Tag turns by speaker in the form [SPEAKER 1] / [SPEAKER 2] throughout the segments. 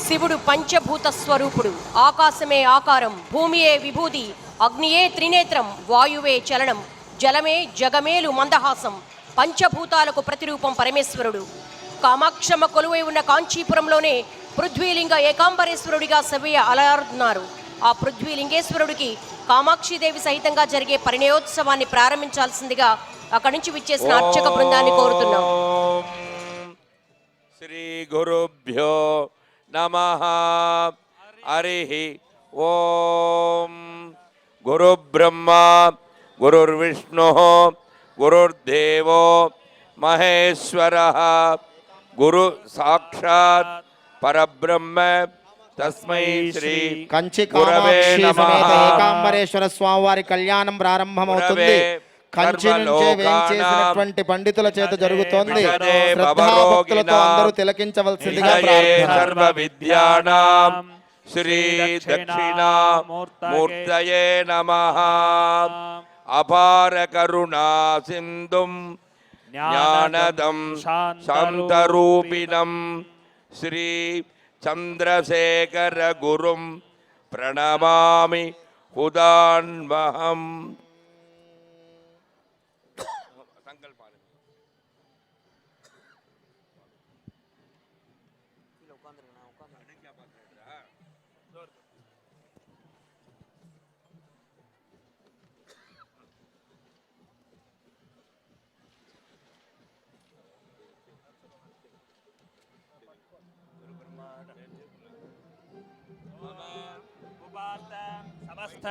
[SPEAKER 1] శివుడు పంచభూత స్వరూపుడు. ఆకాశమే ఆకారం, భూమియే విభూది, అగ్నియే త్రినేత్రం, వాయువే చలనం, జలమే జగమేలు మందహాసం. పంచభూతాలకు ప్రతిరూపం పరమేశ్వరుడు. కామాక్షమ్మ కొలువై ఉన్న కాంచీపురంలోనే పృథ్వీలింగ ఏకాంబరేశ్వరుడిగా సేవ అలరున్నారు. ఆ పృథ్వీలింగేశ్వరుడికి కామాక్షిదేవి సహితంగా జరిగే పరిణయోత్సవాన్ని ప్రారంభించాల్సిందిగా అక్కడి నుంచి విచ్చేసిన అర్చక బృందాన్ని కోరుతున్నాం.
[SPEAKER 2] శ్రీ గురుభ్యో నమః. హరి ఓం. గురు బ్రహ్మ గురుర్విష్ణు గురుర్దేవో మహేశ్వరః. గురు సాక్షాత్ పరబ్రహ్మ తస్మై శ్రీ
[SPEAKER 3] కంచి కామాక్షి సమేత ఏకాంబరేశ్వర స్వామి వారి కళ్యాణం ప్రారంభమవుతుంది. కంచి నుంచే వేయించేసినటువంటి పండితుల చేత జరుగుతోంది. శ్రద్ధాభక్తులతో అందరూ తిలకించవలసిందిగా ప్రార్థన.
[SPEAKER 2] సర్వ విద్యానాం శ్రీ దక్షిణామూర్తయే నమః. అపార కరుణా సింధుం జ్ఞానదం శాంతరూపిణం శ్రీ చంద్రశేఖర గురుం ప్రణమామి హుదాన్వహం.
[SPEAKER 4] సమస్త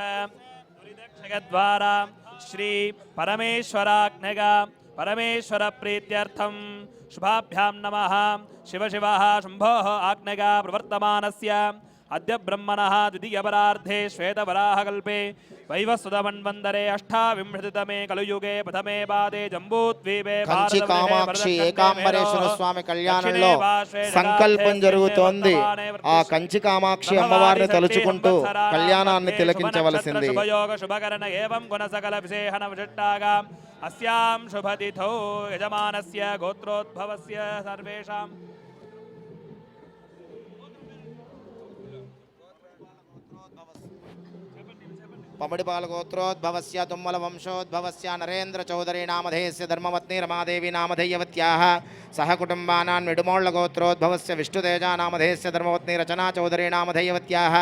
[SPEAKER 4] దురిదక్షయద్వారా శ్రీ పరమేశ్వరాజ్ఞగా పరమేశ్వర ప్రీత్యర్థం శుభాభ్యాం నమః. శివ శివ శంభో ఆజ్ఞగా ప్రవర్తమానస్య అద్య బ్రహ్మణః ద్వితీయపరార్ధే శ్వేతవరాహకల్పే వైవస్వతమన్వంతరే అష్టావింశతితమే కలుయుగే ప్రథమే పాదే జంబూద్వీపే
[SPEAKER 3] కంచి కామాక్షి ఏకాంబరేశ్వర స్వామి కళ్యాణంలో సంకల్పం జరుగుతోంది. ఆ కంచి కామాక్షి అమ్మవారిని తలుచుకుంటూ కళ్యాణాన్ని తిలకించవలసింది.
[SPEAKER 4] శుభకరణ ఏవం గుణ సకల విశేషణ విశిష్టాగా అస్యాం శుభతిథౌ యజమానస్య గోత్రోద్భవస్య సర్వేషాం
[SPEAKER 3] పమడిపాల గోత్రోద్భవస్య తుమ్మల వంశోద్భవస్య నరేంద్ర చౌదరి నామధేయస్య ధర్మపత్ని రమాదేవి నామధేయవత్యాః సహ కుటుంబానాం నిడుమోళ్ళ గోత్రోద్భవస్య విష్ణుతేజ నామధేయస్య ధర్మపత్ని రచనా చౌదరి నామధేయవత్యాః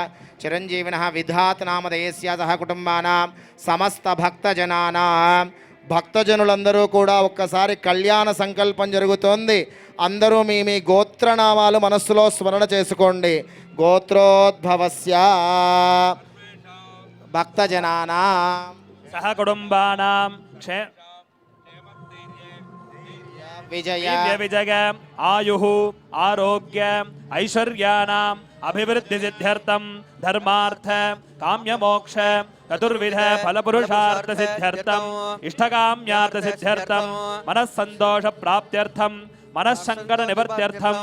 [SPEAKER 3] చిరంజీవినః విధాత్ నామధేయస్య సహ కుటుంబానాం సమస్త భక్తజనానాం. భక్తజనులందరూ కూడా ఒక్కసారి కళ్యాణ సంకల్పం జరుగుతోంది. అందరూ మీ మీ గోత్రనామాలు మనస్సులో స్మరణ చేసుకోండి. గోత్రోద్భవస్య భక్తజనానాం
[SPEAKER 4] సహ కుటుంబానాం
[SPEAKER 3] విజయ
[SPEAKER 4] విజయ ఆయుః ఆరోగ్య ఐశ్వర్యానాం అభివృద్ధి సిద్ధ్యర్థం ధర్మార్థ కామ్యమోక్ష చతుర్విధ ఫలపురుషార్థ సిద్ధ్యర్థం ఇష్టకామ్యార్థ సిద్ధ్యర్థం మనస్సంతోష ప్రాప్త్యర్థం మనస్సంకట నివర్త్యర్థం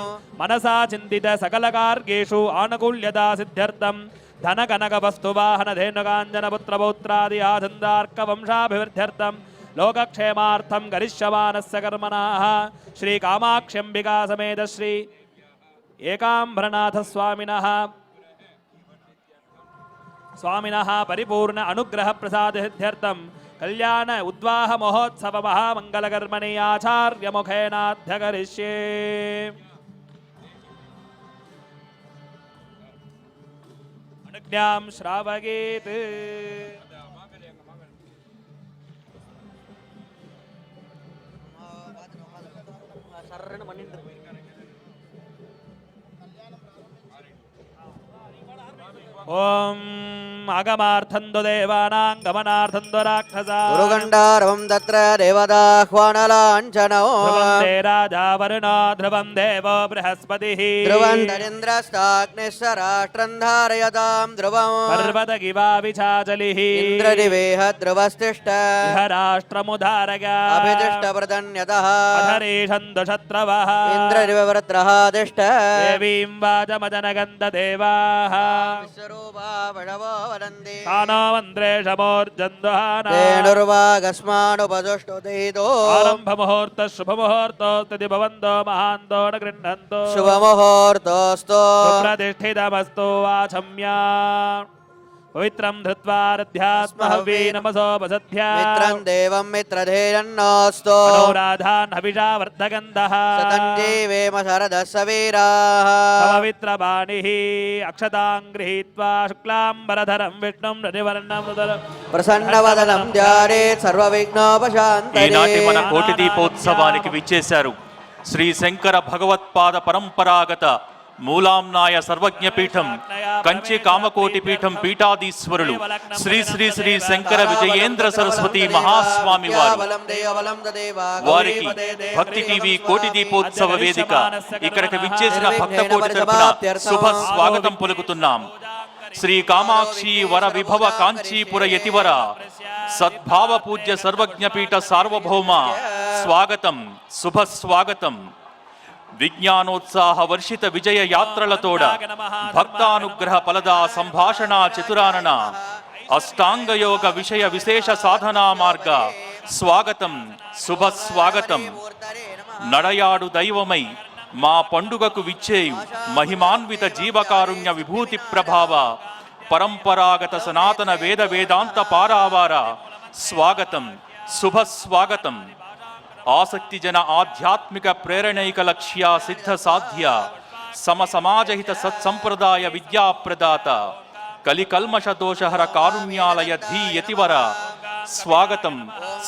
[SPEAKER 4] మనసా చింతిత సకల కార్యేషు ఆనుకూల్యతా సిద్ధ్యర్థం ధన కనక వస్తు వాహన ధేనుకాంజన పుత్ర పౌత్రాది ఆనందార్క వంశాభివృద్ధ్యర్థం లోకక్షేమార్థం గరిష్యమానస్య కర్మణః శ్రీ కామాక్ష్యంబికా సమేత శ్రీ ఏకాంబరనాథ స్వామినః పరిపూర్ణ అనుగ్రహ ప్రసాద సిద్ధ్యర్థం కళ్యాణ ఉద్వాహ మహోత్సవ మహామంగళకర్మణి ఆచార్య ముఖేనాధ్యకరిష్యే. అనుజ్ఞాం శ్రావయేత్. ఓం ఆగమార్థందు దేవానాం గమనార్థందు రాక్షసా
[SPEAKER 5] గురుగండారవం తత్ర దేవదాహ్వానలాంఛనో
[SPEAKER 4] ధ్రువందే రాజా వరుణో ధ్రువం దేవో బృహస్పతిః
[SPEAKER 5] ధ్రువం ధరింద్రస్తాగ్నిశ్చరాష్ట్రం ధారయతాం ధ్రువం
[SPEAKER 4] పర్వతగివా విచాచలిః
[SPEAKER 5] ఇంద్రదివేహ ధ్రువస్తిష్ట
[SPEAKER 4] ఇహ రాష్ట్రముధారక
[SPEAKER 5] అభితిష్టప్రదన్యతః
[SPEAKER 4] అధరీషంతు శత్రవః
[SPEAKER 5] ఇంద్రదివవ్రత్రః తిష్ట
[SPEAKER 4] దేవీం వాచమజనగంధ దేవాః
[SPEAKER 5] విశ్వరూపా వడవో वदन्ति
[SPEAKER 4] तानो मन्द्रेशमोर्जन्दहाना
[SPEAKER 5] तेनुर्वागस्मानुपजुष्टुतीतो
[SPEAKER 4] आरम्भमुहूर्तः शुभमुहूर्तोऽस्ति भवन्तो महान्तो न गृह्णन्तु
[SPEAKER 5] शुभमुहूर्तोऽस्तु
[SPEAKER 4] सुप्रतिष्ठितमस्तु वाचम्या पवित्रं धृत्वा रध्यास्महवे नमसो वसध्या
[SPEAKER 5] मित्रं देवं मित्रधेयन्नोऽस्तु
[SPEAKER 4] मनोराधान् हविषा वर्धगन्धः
[SPEAKER 5] सतञ्जीवेम शरदः सवीराः
[SPEAKER 4] पवित्रवाणिः अक्षतां गृहीत्वा शुक्लाम्बरधरं विष्णुं रतिवर्णं
[SPEAKER 5] प्रसन्नवदनं ध्यायेत् सर्वविघ्नोपशान्तये
[SPEAKER 6] ఈనాటి మన కోటి దీపోత్సవానికి విచ్చేశారు శ్రీ శంకర భగవత్పాద పరంపరాగత మూలాంనాయ సర్వజ్ఞపీఠం కంచి కామకోటి పీఠం పీఠాధీశ్వరులు శ్రీ శ్రీ శ్రీ శంకర విజయేంద్ర సరస్వతి మహాస్వామి వారు వారికి భక్తి టీవీ కోటి దీపోత్సవ వేదిక ఇక్కడికి విచ్చేసిన భక్త కోటి తరపున శుభ స్వాగతం పలుకుతున్నాం. శ్రీ కామాక్షి వర విభవ కాంచీపుర యతివర సద్భావ పూజ్య సర్వజ్ఞపీఠ సార్వభౌమ స్వాగతం, శుభ స్వాగతం. విజ్ఞానోత్సాహ వర్షిత విజయ యాత్రలతోడ భక్తానుగ్రహ ఫలదా సంభాషణ చతురానన అష్టాంగయోగ విషయ విశేష సాధనా మార్గ స్వాగతం, శుభ స్వాగతం. నడయాడు దైవమై మా పండుగకు విచ్చేయు మహిమాన్విత జీవకారుణ్య విభూతి ప్రభావ పరంపరాగత సనాతన వేద వేదాంత పారావార స్వాగతం, శుభ స్వాగతం. ఆసక్తి జన ఆధ్యాత్మిక ప్రేరణైక లక్ష్య సిద్ధ సాధ్య సమ సమాజహిత సత్సంప్రదాయ విద్యాప్రదాత కలికల్మష దోషహర కారుణ్యాలయ ధీ యతివర స్వాగతం,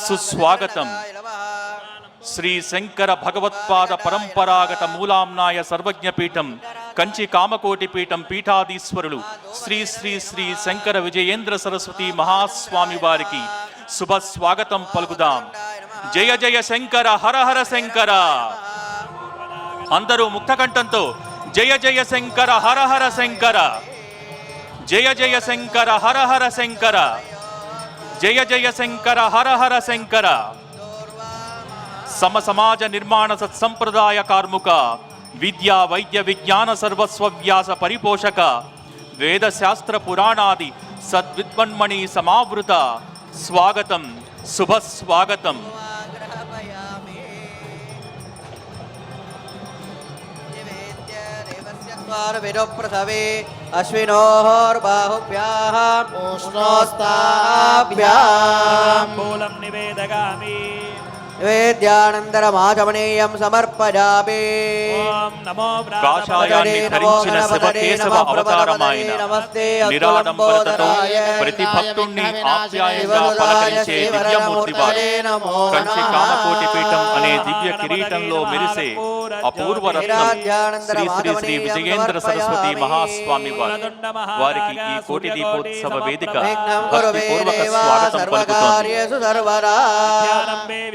[SPEAKER 6] సుస్వాగతం. శ్రీ శంకర భగవత్పాద పరంపరాగత మూలాంనాయ సర్వజ్ఞపీఠం కంచి కామకోటి పీఠం పీఠాధీశ్వరులు శ్రీ శ్రీ శ్రీ శంకర విజయేంద్ర సరస్వతి మహాస్వామి వారికి శుభ స్వాగతం పలుకుదాం. జయ జయ శంకర, హర హర శంకర. అందరూ ముక్తకంఠంతో జయ జయ శంకర, హర హర శంకర, జయ జయ శంకర, హర హర శంకర, జయ జయ శంకర, హర హర శంకర. సమ సమాజ నిర్మాణ సత్సంప్రదాయ కార్ముక విద్యా వైద్య విజ్ఞాన సర్వస్వ వ్యాస పరిపోషక వేద శాస్త్ర పురాణాది సద్విద్వన్మణి సమావృత స్వాగతం, శుభ స్వాగతం.
[SPEAKER 5] ప్రసవే అశ్వినోర్బాహుభ్యాం ఉష్ణోస్తాభ్యాం
[SPEAKER 4] మూలం నివేదగామి
[SPEAKER 5] వేద్యానందరమాచమనీయం సమర్పయామి.
[SPEAKER 4] ఓం నమో
[SPEAKER 6] కాషాయాన్ని ధరించిన శివకేశవ అవతారమైన నిరాడంబరతతో ప్రతి భక్తుణ్ణి ఆప్యాయంగా పలకరించే దివ్యమూర్తి వారు కంచి కామకోటి పీఠం అనే దివ్య కిరీటంలో మెరిసే అపూర్వ రత్నం శ్రీ శ్రీ శ్రీ విజయేంద్ర సరస్వతి మహాస్వామి వారు. వారికి ఈ కోటి దీపోత్సవ వేదిక భక్తిపూర్వక స్వాగతం పలుకుతోంది.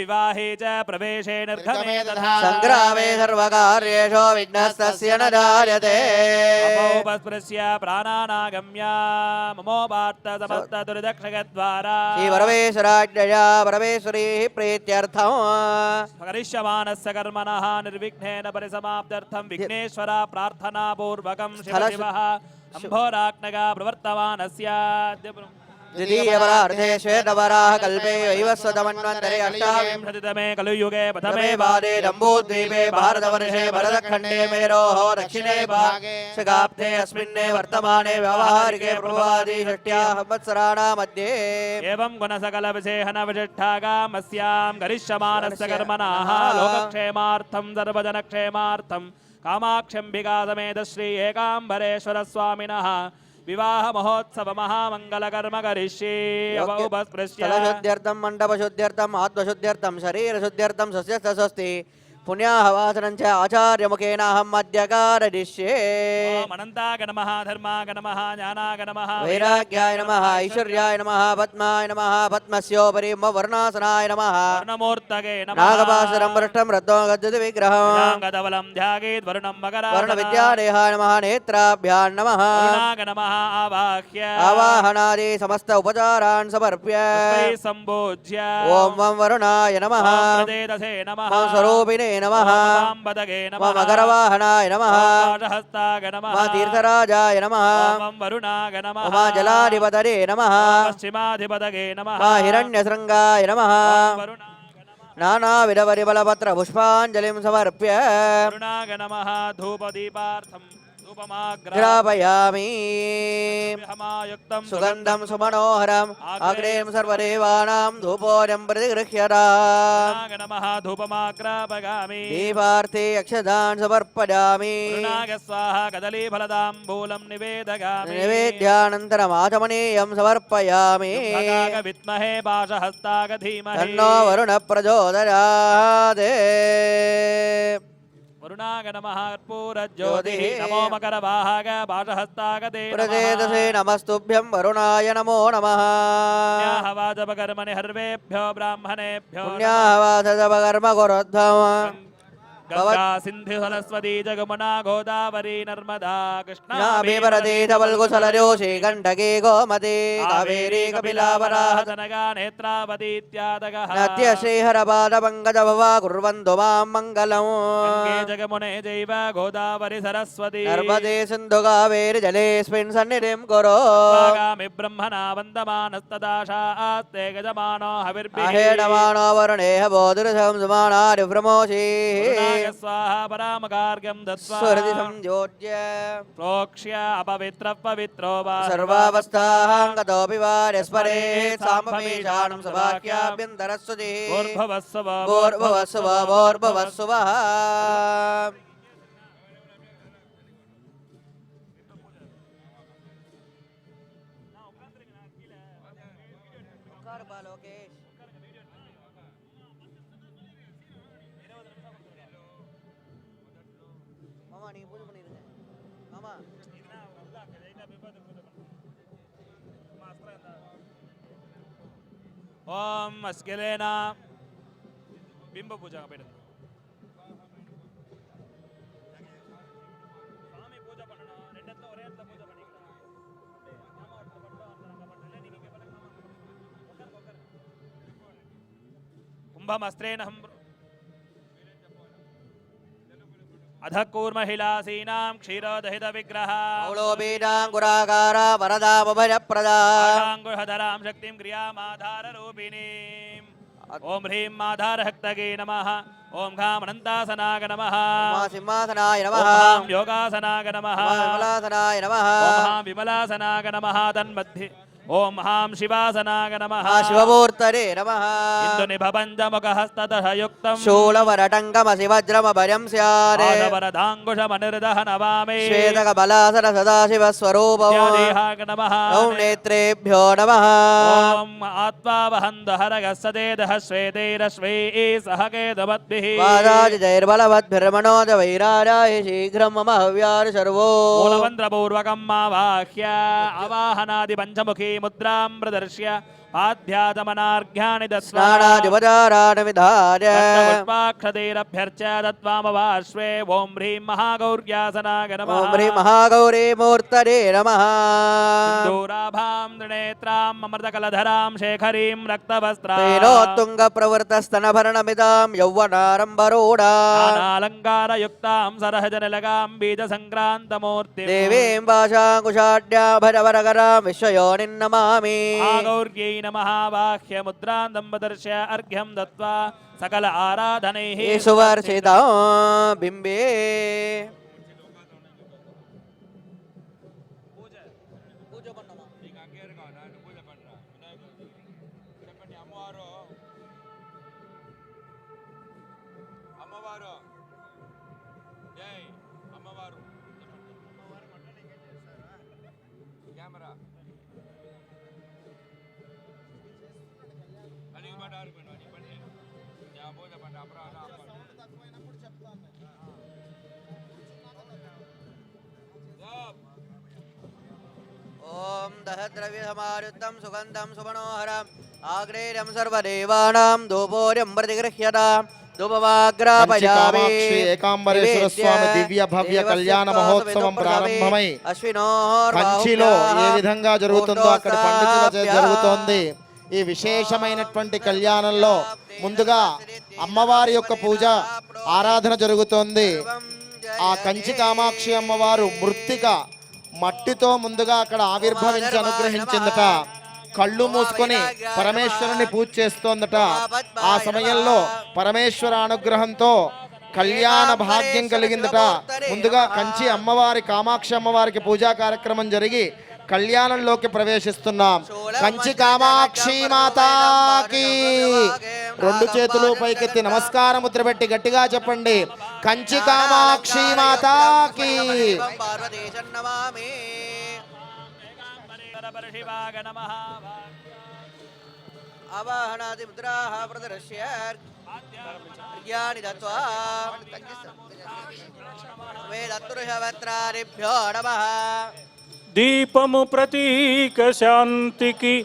[SPEAKER 4] వివాహే చ ప్రవేశే నిర్గమే తథా
[SPEAKER 5] సంగ్రామే సర్వకార్యేషు విఘ్నస్తస్య న జాయతే.
[SPEAKER 4] అమోపస్పృశ్య ప్రాణానాగమ్య మమోపార్త సమస్త దుర్దక్షగద్వారా
[SPEAKER 5] శ్రీ పరమేశ్వరాజ్ఞయా పరమేశ్వరీ ప్రీత్యర్థం
[SPEAKER 4] కరిష్యమానస్య కర్మణః నిర్విఘ్నేన పరిసమాప్త్యర్థం విఘ్నేశ్వర ప్రార్థనా పూర్వకం శివశివః అంభోరాజ్ఞగా ప్రవర్తమానస్య
[SPEAKER 5] ద్వితీయపరార్ధే శ్వేతవరాహ కల్పే వైవస్వతమన్వంతరే
[SPEAKER 4] అష్టావింశతితమే కలుయుగే
[SPEAKER 5] ప్రథమే పాదే జంబూద్వీపే భారతవర్షే భరతఖండే మేరోః దక్షిణే భాగే శకాబ్దే అస్మిన్నే వర్తమానే వ్యవహారికే ప్రభాది షష్ట్యాః సంవత్సరాణాం మధ్యే
[SPEAKER 4] ఏవం గుణసకల విశేషణ విశిష్టాగామస్యాం గరిష్యమానస్య కర్మణః లోకక్షేమార్థం సర్వజనక్షేమార్థం కామాక్షంబికా సమేత శ్రీ ఏకాంబరేశ్వర స్వామినః వివాహ మహోత్సవ మహామంగళకర్మ కరిష్యే.
[SPEAKER 5] స్థలశుద్ధ్యర్థం మండపశుద్ధ్యర్థం ఆత్మశుద్ధ్యర్థం శరీరశుద్ధ్యర్థం స్వస్య స్వస్తి పుణ్యాహవాసనం చ ఆచార్యముఖేనాహం అద్యకారయిష్యే.
[SPEAKER 4] అనంతాయ నమః, ధర్మాయ నమః, జ్ఞానాయ నమః,
[SPEAKER 5] వైరాగ్యాయ నమః, ఐశ్వర్యాయ నమః, పద్మాయ నమః, పద్మస్యోపరి వర్ణాసనాయ నమః,
[SPEAKER 4] వర్ణమూర్తగే నమః,
[SPEAKER 5] నాగపాశరం వృష్టం రత్నం గద్యుత విగ్రహం
[SPEAKER 4] గదవలం ధ్యాయేద్ వరుణం మకరాసనం,
[SPEAKER 5] వర్ణ విద్యాదేహాయ నమః, నేత్రాభ్యాం నమః,
[SPEAKER 4] వరుణాయ నమః ఆవాహ్య
[SPEAKER 5] ఆవాహనాది సమస్త ఉపచారాన్ సమర్ప్య
[SPEAKER 4] తస్మై సంబోధ్య
[SPEAKER 5] ఓం వం వరుణాయ నమః,
[SPEAKER 4] ప్రదేదసే నమః,
[SPEAKER 5] ఓం స్వరూపిణే నమః
[SPEAKER 4] ఓం పదగే
[SPEAKER 5] ఓం
[SPEAKER 4] నమః
[SPEAKER 5] మకరవాహనాయ నమః
[SPEAKER 4] ఓం పాశహస్తాగ నమః
[SPEAKER 5] ఓం తీర్థరాజాయ నమః
[SPEAKER 4] ఓం వరుణాగ నమః
[SPEAKER 5] ఓం జలాధిపతరే నమః
[SPEAKER 4] ఓం పశ్చిమాధిపదగే నమః
[SPEAKER 5] ఓం హిరణ్యశృంగాయ నమః
[SPEAKER 4] ఓం వరుణాగ నమః
[SPEAKER 5] నానావిధపరిమళపత్ర పుష్పాంజలిం సమర్ప్య
[SPEAKER 4] వరుణాగ నమః ధూపదీపార్థం ధూపమాగ్రహ
[SPEAKER 5] గ్రాపయామి
[SPEAKER 4] హమాయుక్తం
[SPEAKER 5] సుగంధం సుమనోహరం అగ్రేం సర్వదేవానాం ధూపోజం ప్రతిగృహ్యతా
[SPEAKER 4] వరుణాగ నమః ధూపమాగ్రాపగామి
[SPEAKER 5] దీపార్థే అక్షదాన్ సమర్పయామి
[SPEAKER 4] వరుణాగ స్వాహ కదలీఫలదాంబూలం నివేదగామి
[SPEAKER 5] నివేద్యానంతరమాచమనీయం సమర్పయామి
[SPEAKER 4] యుద్ధకాగ విద్మహే పాశహస్తాగ ధీమహి
[SPEAKER 5] తన్నో వరుణ ప్రచోదయాత్
[SPEAKER 4] వరుణాగ నమః కర్పూరజ్యోతిః నమో మకరవాహక పాశహస్తాగ
[SPEAKER 5] ప్రచేతసే నమస్తుభ్యం వరుణాయ నమో నమః
[SPEAKER 4] వాజపకర్మణి హర్వేభ్యో బ్రాహ్మణేభ్యో
[SPEAKER 5] పుణ్యావాసజపకర్మ కురుద్ధం
[SPEAKER 4] గంగా సింధు సరస్వతీ జగమునా గోదావరి నర్మదా కృష్ణా
[SPEAKER 5] నాభివరదేశవల్గుసలజోషి గండకీ గోమతి కావేరీ కపిలావరాహ
[SPEAKER 4] జనగా నేత్రావతి ఇత్యాదగః
[SPEAKER 5] నద్య శ్రీహరపాదపంకజభవా కుర్వంతు మాం మంగళం
[SPEAKER 4] గంగే జగమునే జైవ గోదావరి సరస్వతి
[SPEAKER 5] నర్మదే సింధు కావేరి జలేస్మిన్ సన్నిధిం కురు
[SPEAKER 4] భాగామి బ్రహ్మణా వందమానస్తదాశాస్తే గజమానో హవిర్భిః
[SPEAKER 5] అహేణమానో వరుణేహ బోధురసం సుమానారి భ్రమోషి
[SPEAKER 4] స్వాహా పరామకార్గం దత్వా
[SPEAKER 5] స్వరతి సంయోజ్య
[SPEAKER 4] ప్రోక్ష్య అపవిత్ర పవిత్రో వా
[SPEAKER 5] సర్వావస్థాం గతోపి వార్యస్పరే సాంబమీశానం సభాఖ్యాభ్యంతరస్సుతి
[SPEAKER 4] భూర్భువస్సువ
[SPEAKER 5] భూర్భువస్సువ భూర్భువస్సువః
[SPEAKER 4] ఓం అస్కిలేన బింబ పూజ పెడదు స్వామి పూజ பண்ணணும் ரெண்டத்துல ஒரே இடத்துல பூஜை பண்ணிக்கலாம் நாம ஒருத்தர் பட்டோம் அந்த பட்டல நீங்க பண்ணலாம் కుంభమస్త్రేణ అధ కూర్మహిళాసీనాం క్షీరోదహిత విగ్రహ
[SPEAKER 5] మౌళోబీజాంకురాకార వరదామభయప్రదా
[SPEAKER 4] ఆంగుహధరాం శక్తిం క్రియామాధార రూపిణీం ఓం హ్రీం మాధారహక్తగే నమః ఓం ఘాం అనంతాసనాగ నమః
[SPEAKER 5] ఉమా సింహాసనాయ
[SPEAKER 4] ఓం
[SPEAKER 5] నమః
[SPEAKER 4] హాం యోగాసనాగ నమః
[SPEAKER 5] ఉమా విమలాసనాయ నమః
[SPEAKER 4] ఓం హాం విమలాసనాగ నమః తన్మధ్య ఓం హాం శివాసనాగ నమః
[SPEAKER 5] శివమూర్తరే నమః
[SPEAKER 4] ఇందునిభవంజముఖహస్తతః యుక్తం
[SPEAKER 5] శూలవరటంగమసి వజ్రమభయం స్యారే
[SPEAKER 4] ఆదవరదాంగుశమనిర్దహ నమామి
[SPEAKER 5] శ్వేతకబలాసన సదాశివస్వరూపం
[SPEAKER 4] త్యాదేహాగ నమః
[SPEAKER 5] ఓం నేత్రేభ్యో నమః
[SPEAKER 4] ఓం ఆత్మావహందహరగ సదేదః శ్వేతైరశ్వైః సహకేదవద్భిః
[SPEAKER 5] వాదాజిజైర్బలవద్భిర్మణోజ వైరాజాయ శీఘ్రం మమ హవ్యారు సర్వో
[SPEAKER 4] మూలమంత్రపూర్వకం ఆవాహ్య ఆవాహనాది పంచముఖీ ముద్రాం ప్రదర్శ్య ఆధ్యాతమనార్ఘ్యాని
[SPEAKER 5] స్నానాదిపచారాణ విధాయ
[SPEAKER 4] పుష్పాక్షతైరభ్యర్చ్య దత్వామవాశ్వే ఓం హ్రీం మహాగౌర్యాసనాగ నమః
[SPEAKER 5] ఓం హ్రీ మహాగౌరీ మూర్తరే నమః
[SPEAKER 4] సింధూరాభాం త్రినేత్రాం అమృతకలధరాం శేఖరీం రక్తవస్త్రాం
[SPEAKER 5] తేనోత్తుంగ ప్రవృతస్తనభరణమిదాం యౌవనారంభరూఢా
[SPEAKER 4] నానాలంకారయుక్తాం సరహజనిలగాం బీజసంక్రాంతమూర్తిం
[SPEAKER 5] దేవీం భాషాంకుశాఢ్యాభరవరకరాం విశ్వయోనిన్నమామి
[SPEAKER 4] ఆగౌర్యై నమః వాహ్య ముద్రాం దంపదర్శ్య అర్ఘ్యం దత్వా సకల ఆరాధనైః
[SPEAKER 5] సువర్షితా బింబే
[SPEAKER 2] అమ్మవారు జై అమ్మవారు కెమెరా అడిగి పడ్డారు అడిగి పడి పూజ పడ్డ అపరాధ
[SPEAKER 5] ఓం దహద్రవ్యసమారుద్ధం సుగంధం సుమనోహరం ఆగ్నేయం సర్వదేవానాం ధూపోర్యం ప్రతిగృహ్యతాం ధూపమాగ్రాపయామి
[SPEAKER 3] కంచి ఏకాంబరేశ్వర స్వామి దివ్య భవ్య కళ్యాణ మహోత్సవం ప్రారంభమై కంచిలో ఏ విధంగా జరుగుతుందో అక్కడ పండితుల చేత జరుగుతోంది. ఈ విశేషమైనటువంటి కళ్యాణంలో ముందుగా అమ్మవారి యొక్క పూజ ఆరాధన జరుగుతోంది. ఆ కంచి కామాక్షి అమ్మవారు మృత్తిక మట్టితో ముందుగా అక్కడ ఆవిర్భవించి అనుగ్రహించిందట. కళ్ళు మూసుకొని పరమేశ్వరుని పూజ చేస్తోందట. ఆ సమయంలో పరమేశ్వర అనుగ్రహంతో కళ్యాణ భాగ్యం కలిగిందట. ముందుగా కంచి అమ్మవారి కామాక్షి అమ్మవారికి పూజా కార్యక్రమం జరిగి కళ్యాణంలోకి ప్రవేశిస్తున్నాం. కంచి కామాక్షి మాతాకి రెండు చేతులు పైకెత్తి నమస్కార ముద్ర పెట్టి గట్టిగా చెప్పండి, కంచి కామాక్షి మాతాకి.
[SPEAKER 4] శివాయ నమః.
[SPEAKER 5] ఆవాహనాది ముద్రాః ప్రదర్శ్య దత్వా వేదత్తుర్హవత్రారిభ్యో నమః.
[SPEAKER 7] దీపము ప్రతీక శాంతికి,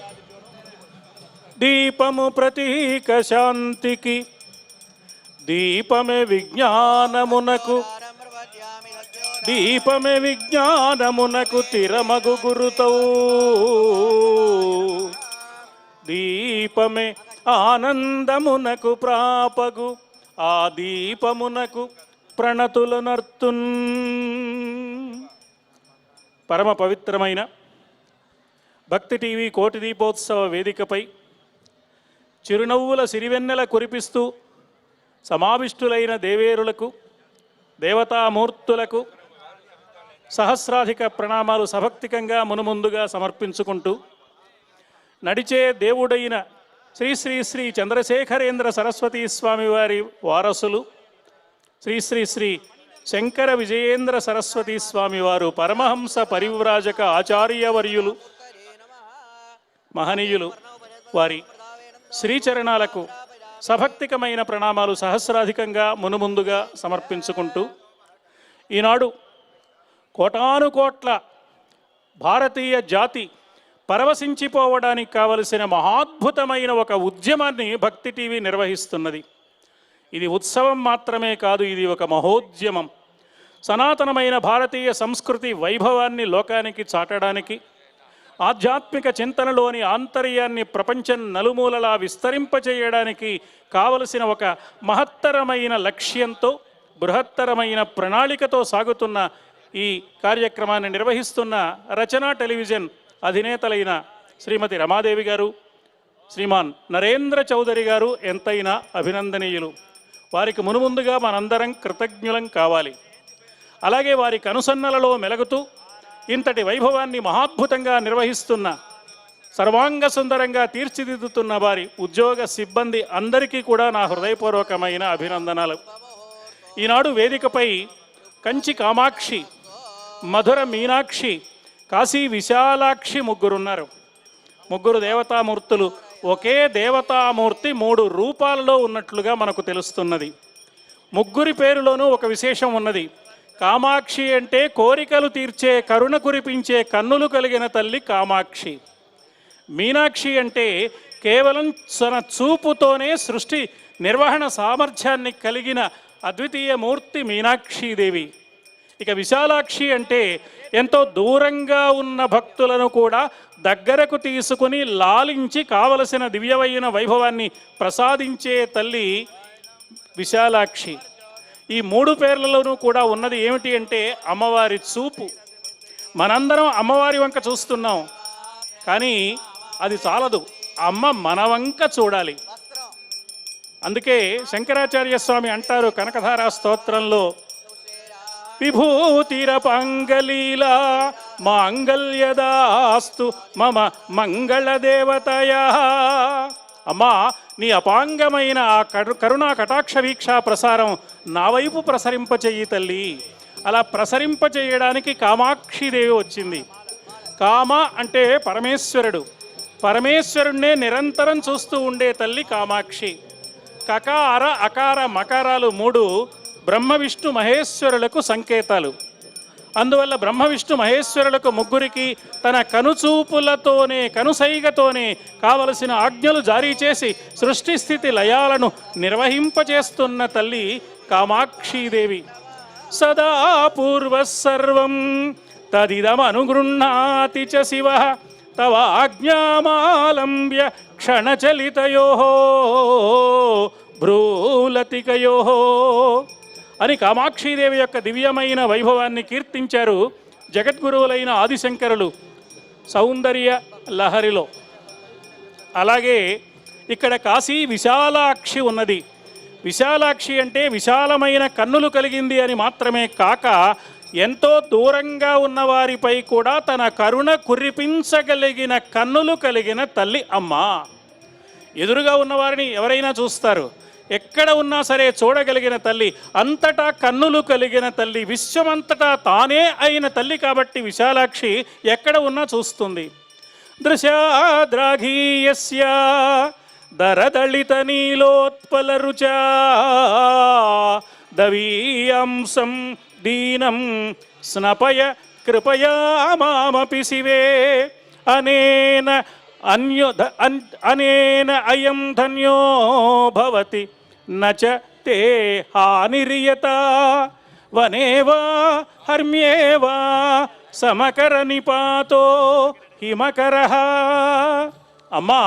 [SPEAKER 7] దీపము ప్రతీక శాంతికి, దీపమే విజ్ఞానమునకు, దీపమే విజ్ఞానమునకు తిరమగు గురుతౌ, దీపమే ఆనందమునకు ప్రాపగు, ఆ దీపమునకు ప్రణతులనర్తున్. పరమ పవిత్రమైన భక్తి టీవీ కోటి దీపోత్సవ వేదికపై చిరునవ్వుల సిరివెన్నెల కురిపిస్తూ సమావిష్టులైన దేవేరులకు, దేవతామూర్తులకు సహస్రాధిక ప్రణామాలు సభక్తికంగా మునుముందుగా సమర్పించుకుంటూ, నడిచే దేవుడైన శ్రీ శ్రీ శ్రీ చంద్రశేఖరేంద్ర సరస్వతీ స్వామి వారి వారసులు శ్రీ శ్రీ శ్రీ శంకర విజయేంద్ర సరస్వతీ స్వామి వారు పరమహంస పరివ్రాజక ఆచార్యవర్యులు మహనీయులు వారి శ్రీచరణాలకు సభక్తికమైన ప్రణామాలు సహస్రాధికంగా మునుముందుగా సమర్పించుకుంటూ, ఈనాడు కోటానుకోట్ల భారతీయ జాతి పరవశించిపోవడానికి కావలసిన మహాద్భుతమైన ఒక ఉద్యమాన్ని భక్తి టీవీ నిర్వహిస్తున్నది. ఇది ఉత్సవం మాత్రమే కాదు, ఇది ఒక మహోద్యమం. సనాతనమైన భారతీయ సంస్కృతి వైభవాన్ని లోకానికి చాటడానికి, ఆధ్యాత్మిక చింతనలోని ఆంతర్యాన్ని ప్రపంచం నలుమూలలా విస్తరింపచేయడానికి కావలసిన ఒక మహత్తరమైన లక్ష్యంతో, బృహత్తరమైన ప్రణాళికతో సాగుతున్న ఈ కార్యక్రమాన్ని నిర్వహిస్తున్న రచనా టెలివిజన్ అధినేతలైన శ్రీమతి రమాదేవి గారు, శ్రీమాన్ నరేంద్ర చౌదరి గారు ఎంతైనా అభినందనీయులు. వారికి మునుముందుగా మనందరం కృతజ్ఞులం కావాలి. అలాగే వారి కనుసన్నలలో మెలుగుతూ ఇంతటి వైభవాన్ని మహాద్భుతంగా నిర్వహిస్తున్న, సర్వాంగ సుందరంగా తీర్చిదిద్దుతున్న వారి ఉద్యోగ సిబ్బంది అందరికీ కూడా నా హృదయపూర్వకమైన అభినందనలు. ఈనాడు వేదికపై కంచి కామాక్షి, మధుర మీనాక్షి, కాశీ విశాలాక్షి ముగ్గురున్నారు. ముగ్గురు దేవతామూర్తులు ఒకే దేవతామూర్తి 3 రూపాలలో ఉన్నట్లుగా మనకు తెలుస్తున్నది. ముగ్గురి పేరులోనూ ఒక విశేషం ఉన్నది. కామాక్షి అంటే కోరికలు తీర్చే, కరుణ కురిపించే కన్నులు కలిగిన తల్లి కామాక్షి. మీనాక్షి అంటే కేవలం తన చూపుతోనే సృష్టి నిర్వహణ సామర్థ్యాన్ని కలిగిన అద్వితీయ మూర్తి మీనాక్షీదేవి. ఇక విశాలాక్షి అంటే ఎంతో దూరంగా ఉన్న భక్తులను కూడా దగ్గరకు తీసుకుని లాలించి కావలసిన దివ్యమైన వైభవాన్ని ప్రసాదించే తల్లి విశాలాక్షి. ఈ 3 పేర్లలోనూ కూడా ఉన్నది ఏమిటి అంటే అమ్మవారి చూపు. మనందరం అమ్మవారి వంక చూస్తున్నాం, కానీ అది చాలదు, అమ్మ మన వంక చూడాలి. అందుకే శంకరాచార్య స్వామి అంటారు కనకధారా స్తోత్రంలో, విభూతిరపాంగలీలా మాంగళ్యదాస్తు మమ మంగళదేవతయా. అమ్మా, నీ అపాంగమైన ఆ కరుణా కటాక్ష వీక్షా ప్రసారం నా వైపు ప్రసరింపచేయి తల్లి. అలా ప్రసరింపచేయడానికి కామాక్షిదేవి వచ్చింది. కామ అంటే పరమేశ్వరుడు, పరమేశ్వరుణ్ణే నిరంతరం చూస్తూ ఉండే తల్లి కామాక్షి. కకార అకార మకారాలు 3 బ్రహ్మ విష్ణు మహేశ్వరులకు సంకేతాలు. అందువల్ల బ్రహ్మ విష్ణు మహేశ్వరులకు ముగ్గురికి తన కనుచూపులతోనే, కనుసైగతోనే కావలసిన ఆజ్ఞలు జారీ చేసి సృష్టి స్థితి లయాలను నిర్వహింపచేస్తున్న తల్లి కామాక్షీదేవి. సదా పూర్వసర్వం తదిదమనుగృహ్ణాతి చ శివ తవ ఆజ్ఞామాలంబ్య క్షణచలితయో భ్రూలతికయో అని కామాక్షీదేవి యొక్క దివ్యమైన వైభవాన్ని కీర్తించారు జగద్గురువులైన ఆదిశంకరులు సౌందర్య లహరిలో. అలాగే ఇక్కడ కాశీ విశాలాక్షి ఉన్నది. విశాలాక్షి అంటే విశాలమైన కన్నులు కలిగింది అని మాత్రమే కాక ఎంతో దూరంగా ఉన్న వారిపై కూడా తన కరుణ కురిపించగలిగిన కన్నులు కలిగిన తల్లి అమ్మ. ఎదురుగా ఉన్నవారిని ఎవరైనా చూస్తారు, ఎక్కడ ఉన్నా సరే చూడగలిగిన తల్లి, అంతటా కన్నులు కలిగిన తల్లి, విశ్వమంతటా తానే అయిన తల్లి కాబట్టి విశాలాక్షి ఎక్కడ ఉన్నా చూస్తుంది. దృశాద్రాఘీయస్య దరదళిత నీలోత్పల రుచా దవీయాంసం దీనం స్నపయ కృపయా మామపి శివే అనేన అనేన అయం ధన్యో భవతి నచ తే హానిరియత వనేవా హర్మ్యేవా సమకర నిపాతో హిమకరః. అమ్మా,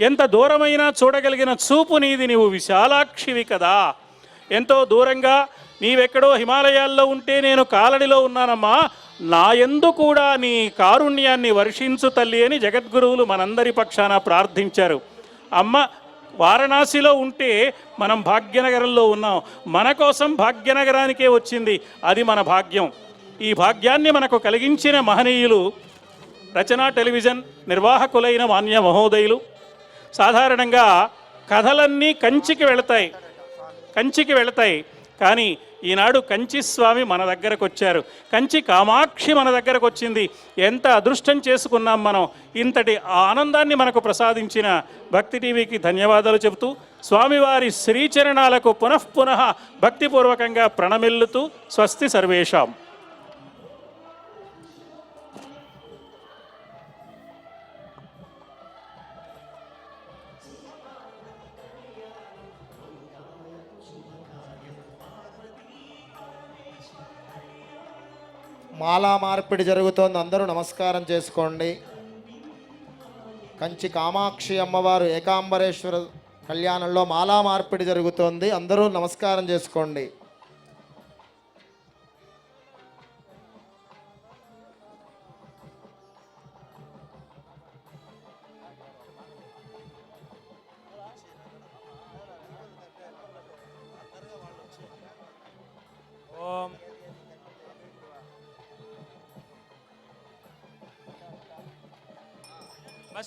[SPEAKER 7] ఎంత దూరమైనా చూడగలిగిన చూపు నీది, నీవు విశాలాక్షివి కదా. ఎంతో దూరంగా నీవెక్కడో హిమాలయాల్లో ఉంటే నేను కాలడిలో ఉన్నానమ్మా, నా యందు కూడా నీ కారుణ్యాన్ని వర్షించు తల్లి అని జగద్గురువులు మనందరి పక్షాన ప్రార్థించారు. అమ్మ వారణాసిలో ఉంటే మనం భాగ్యనగరంలో ఉన్నాం, మన కోసం భాగ్యనగరానికే వచ్చింది, అది మన భాగ్యం. ఈ భాగ్యాన్ని మనకు కలిగించిన మహనీయులు రచనా టెలివిజన్ నిర్వాహకులైన మాన్య మహోదయులు. సాధారణంగా కథలన్నీ కంచికి వెళతాయి, కానీ ఈనాడు కంచి స్వామి మన దగ్గరకు వచ్చారు, కంచి కామాక్షి మన దగ్గరకు వచ్చింది. ఎంత అదృష్టం చేసుకున్నాం మనం. ఇంతటి ఆనందాన్ని మనకు ప్రసాదించిన భక్తి టీవీకి ధన్యవాదాలు చెబుతూ స్వామివారి శ్రీచరణాలకు పునఃపునః భక్తిపూర్వకంగా ప్రణమిల్లుతూ స్వస్తి సర్వేషాం.
[SPEAKER 3] మాలా మార్పిడి జరుగుతోంది, అందరూ నమస్కారం చేసుకోండి. కంచి కామాక్షి అమ్మవారు ఏకాంబరేశ్వర కళ్యాణంలో మాలా మార్పిడి జరుగుతోంది, అందరూ నమస్కారం చేసుకోండి.
[SPEAKER 4] ఓం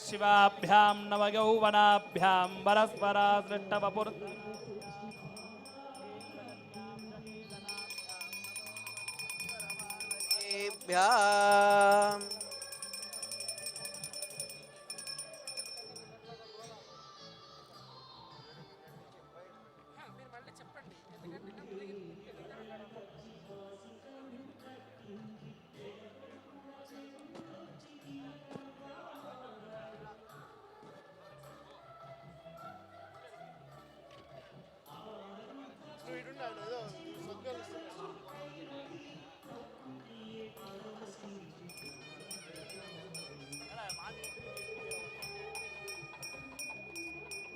[SPEAKER 4] శివాభ్యాం నవయౌవనాభ్యాం పరస్పరా సృష్టవపుర్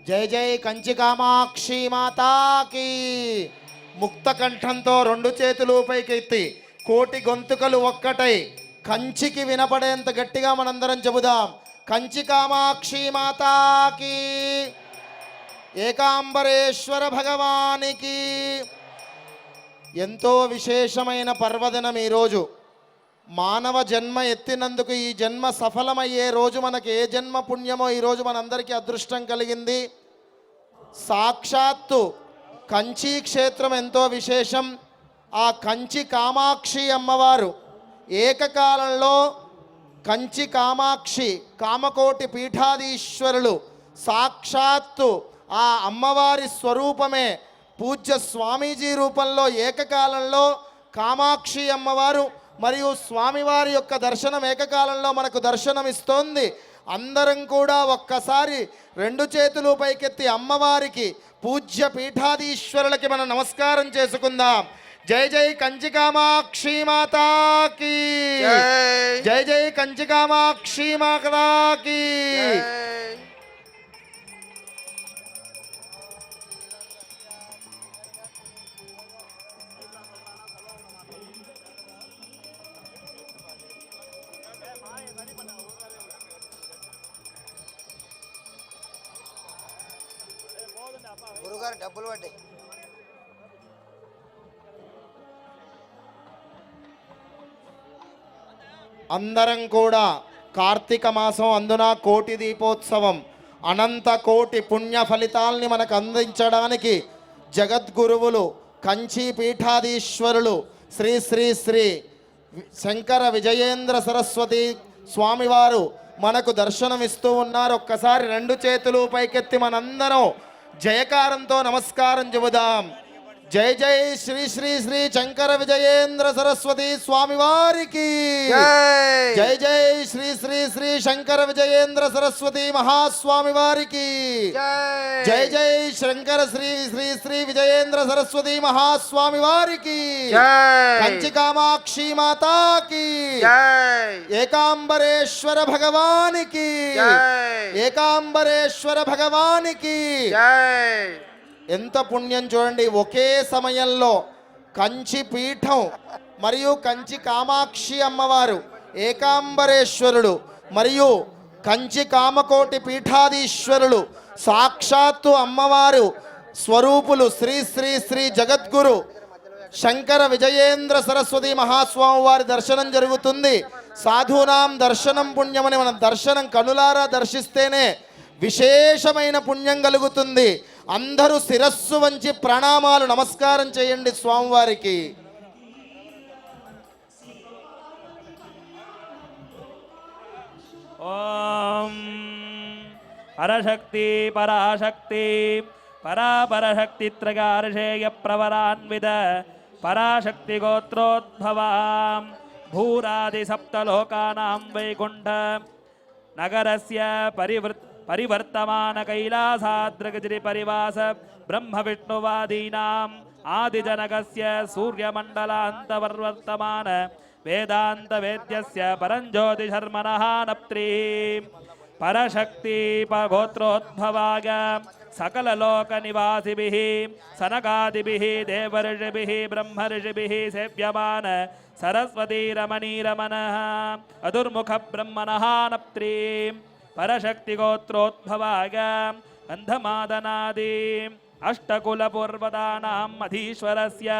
[SPEAKER 3] జై జై కంచి కామాక్షి మాతాకి. ముక్త కంఠంతో రెండు చేతులు పైకెత్తి కోటి గొంతుకలు ఒక్కటై కంచికి వినపడేంత గట్టిగా మనందరం చెబుదాం. కంచి కామాక్షి మాతాకి, ఏకాంబరేశ్వర భగవానికి. ఎంతో విశేషమైన పర్వదినం ఈరోజు. మానవ జన్మ ఎత్తినందుకు ఈ జన్మ సఫలమయ్యే రోజు, మనకి ఏ జన్మ పుణ్యమో ఈరోజు మనందరికీ అదృష్టం కలిగింది. సాక్షాత్తు కంచి క్షేత్రం ఎంతో విశేషం. ఆ కంచి కామాక్షి అమ్మవారు ఏకకాలంలో కంచి కామాక్షి, కామకోటి పీఠాధీశ్వరులు, సాక్షాత్తు ఆ అమ్మవారి స్వరూపమే పూజ్య స్వామీజీ రూపంలో ఏకకాలంలో కామాక్షి అమ్మవారు మరియు స్వామివారి యొక్క దర్శనం ఏకకాలంలో మనకు దర్శనమిస్తోంది. అందరం కూడా ఒక్కసారి రెండు చేతులు పైకెత్తి అమ్మవారికి, పూజ్య పీఠాధీశ్వరులకి మనం నమస్కారం చేసుకుందాం. జై జై కంచి కామాక్షి మాతాకి జై జై కంచి కామాక్షి మాతాకి
[SPEAKER 5] గురుగారు డబ్బులు పడ్డాయి.
[SPEAKER 3] అందరం కూడా కార్తీక మాసం అందున కోటి దీపోత్సవం అనంత కోటి పుణ్య ఫలితాల్ని మనకు అందించడానికి జగద్గురువులు కంచి పీఠాధీశ్వరులు శ్రీ శ్రీ శ్రీ శంకర విజయేంద్ర సరస్వతి స్వామివారు మనకు దర్శనమిస్తూ ఉన్నారు. ఒక్కసారి రెండు చేతులు పైకెత్తి మనందరం జయకారంతో నమస్కారం చెబుదాం. జై జై శ్రీ శ్రీ శ్రీ శంకర విజయేంద్ర సరస్వతి స్వామి వారికి జై జై శ్రీ శ్రీ శ్రీ శంకర విజయేంద్ర సరస్వతి మహాస్వామి వారికి జై జై శంకర శ్రీ శ్రీ శ్రీ విజయేంద్ర సరస్వతి మహాస్వామి వారికి కంచి కామాక్షి మాతాకి ఏకాంబరేశ్వర భగవానికి ఏకాంబరేశ్వర భగవానికి ఎంత పుణ్యం చూడండి. ఒకే సమయంలో కంచి పీఠం మరియు కంచి కామాక్షి అమ్మవారు ఏకాంబరేశ్వరుడు మరియు కంచి కామకోటి పీఠాధీశ్వరులు సాక్షాత్తు అమ్మవారు స్వరూపులు శ్రీ శ్రీ శ్రీ జగద్గురు శంకర విజయేంద్ర సరస్వతి మహాస్వామి వారి దర్శనం జరుగుతుంది. సాధూనాం దర్శనం పుణ్యమని మనం దర్శనం కనులారా దర్శిస్తేనే విశేషమైన పుణ్యం కలుగుతుంది. అందరూ శిరస్సు వంచి ప్రణామాలు నమస్కారం చేయండి స్వామివారికి.
[SPEAKER 4] ఓం పరశక్తి పరాశక్తి పరాపరశక్తి త్రగార్షేయ ప్రవరాన్విద పరాశక్తి గోత్రోద్భవాం భూరాది సప్తలోకానాం వైకుంఠ నగరస్య పరివర్తమాన కైలాసాద్రగజిరి పరివాస బ్రహ్మ విష్ణువాదీనాం ఆదిజనకస్య సూర్యమండలాంతవర్వర్తమాన వేదాంత వేద్యస్య పరంజ్యోతిశర్మణః నప్త్రీ పరశక్తి గోత్రోద్భవాగ సకల లోక నివాసిభిః సనకాదిభిః దేవర్షిభిః బ్రహ్మర్షిభిః సేవ్యమాన సరస్వతీ రమణీరమణః అదుర్ముఖ బ్రహ్మణః నప్త్రీ పరశక్తి గోత్రోద్భవాగ గంధమాదనాది అష్టకులపూర్వదానాం అధీశ్వరస్య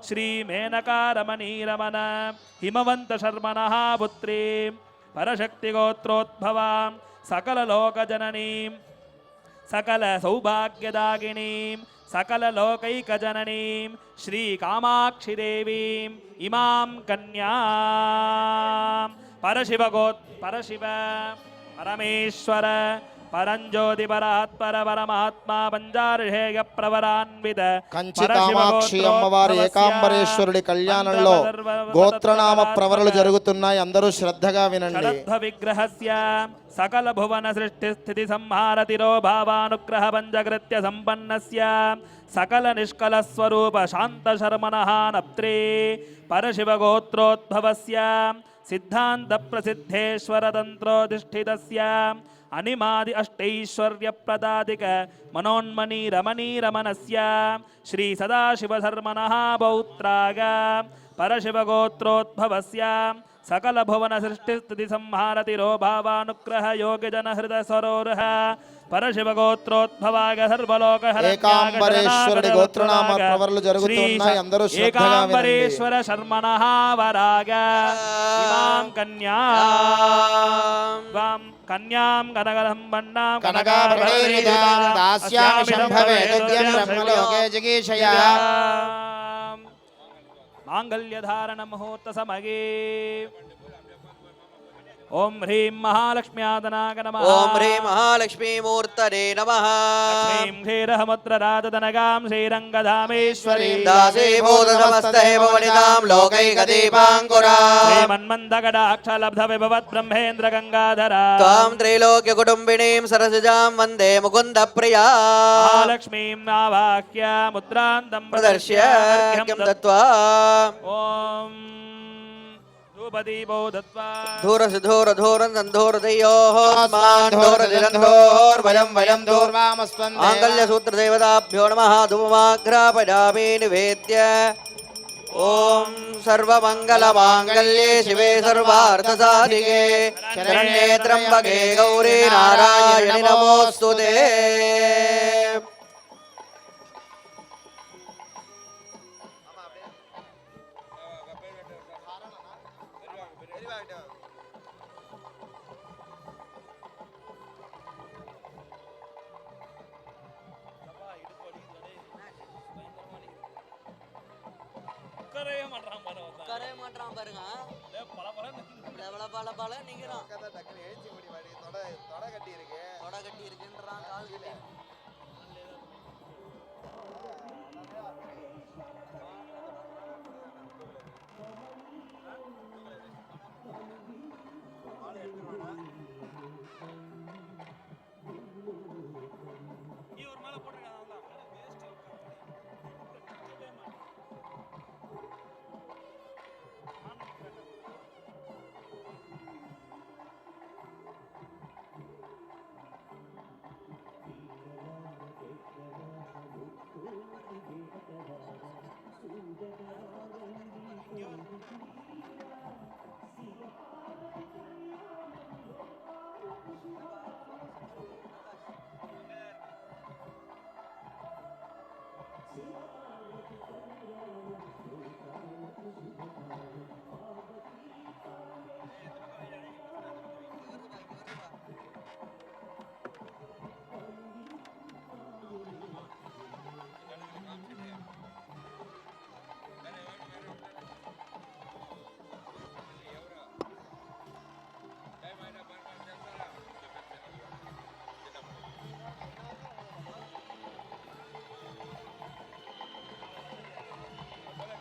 [SPEAKER 4] శ్రీమేనకారమణీరమణ హిమవంత శర్మణః పుత్రీ పరశక్తి గోత్రోద్భవాం సకల లోకజననీం సకల సౌభాగ్యదాగినీం సకల లోకైకజననీం శ్రీ కామాక్షిదేవీం ఇమాం కన్యాం పరశివ పరమేశ్వర పరంజ్యోతి పరాత్పర పరమాత్మా పంచార్షేయ ప్రవరాన్విత
[SPEAKER 3] కంచి కామాక్షి అమ్మవారి ఏకాంబరేశ్వరుడి కళ్యాణంలో గోత్రనామ ప్రవరలు జరుగుతున్నాయి. అందరూ శ్రద్ధగా వినండి.
[SPEAKER 4] షడధ్వ విగ్రహస్య సకల భువన సృష్టి స్థితి సంహార తిరోభావానుగ్రహ పంచకృత్య సంపన్నస్య సకల నిష్కల స్వరూప శాంత శర్మణః నప్త్రే పరశివ గోత్రోద్భవస్య సిద్ధాంత ప్రసిద్ధేశ్వర తంత్రోధిష్ఠితస్య అనిమాది అష్టైశ్వర్య ప్రదాదిక మనోన్మణి రమణీరమణస్య శ్రీ సదాశివ శర్మణః పౌత్రాగ పరశివ గోత్రోద్భవస్య సకల భువన సృష్టి స్థితి సంహార తిరోభావానుగ్రహ యోగజన హృద సరోరః పరశివ గోత్రోద్భవాగ సర్వలోక
[SPEAKER 3] ఏకాంబరేశ్వరుడి గోత్రనామ ప్రవరలు జరుగుతున్నాయి. అందరూ శ్రద్ధగా వినండి.
[SPEAKER 4] ఏకాంబరేశ్వర శర్మణః వరాగ ఇమాం కన్యాం కనకరం వన్నాం
[SPEAKER 3] కనకాభరణైర్నిధాం దాస్యామి శంభవే తుభ్యం బ్రహ్మలోకే జిగీషయా
[SPEAKER 4] మాంగళ్యధారణ ముహూర్త సమగే ఓం హ్రీం మహాలక్ష్మ్యాదనాగ నమః.
[SPEAKER 5] ఓం హ్రీం మహాలక్ష్మీమూర్తరే నమః.
[SPEAKER 4] లక్ష్మీం క్షీరసముద్రరాజదనగాం శ్రీరంగధామేశ్వరీం
[SPEAKER 5] దాసీభూత సమస్తైవ వనితాం లోకైకదీపాంకురా.
[SPEAKER 4] శ్రీమన్మందగడాక్షలబ్ధ విభవత్ బ్రహ్మేంద్ర గంగాధరా.
[SPEAKER 5] త్వాం త్రైలోక్య కుటుంబినీం సరసిజాం వందే ముకుంద ప్రియా.
[SPEAKER 4] మహాలక్ష్మీం ఆవాహ్య ముద్రాంతం
[SPEAKER 5] ప్రదర్శ్య అర్ఘ్యం దత్వా.
[SPEAKER 4] ఓం ధూపదీపో దత్వా
[SPEAKER 3] ధూరసిధూరధూరనందోరదయోస్మాన్ వయం దూర్వామస్వందే
[SPEAKER 5] మాంగళ్యసూత్రదేవతాభ్యో నమః. ధూపమాఘ్రాపయామి నివేద్య. ఓం సర్వమంగళమాంగళ్యే శివే సర్వార్థసాధికే శరణ్యే త్ర్యంబకే గౌరీ నారాయణి నమోస్తుతే.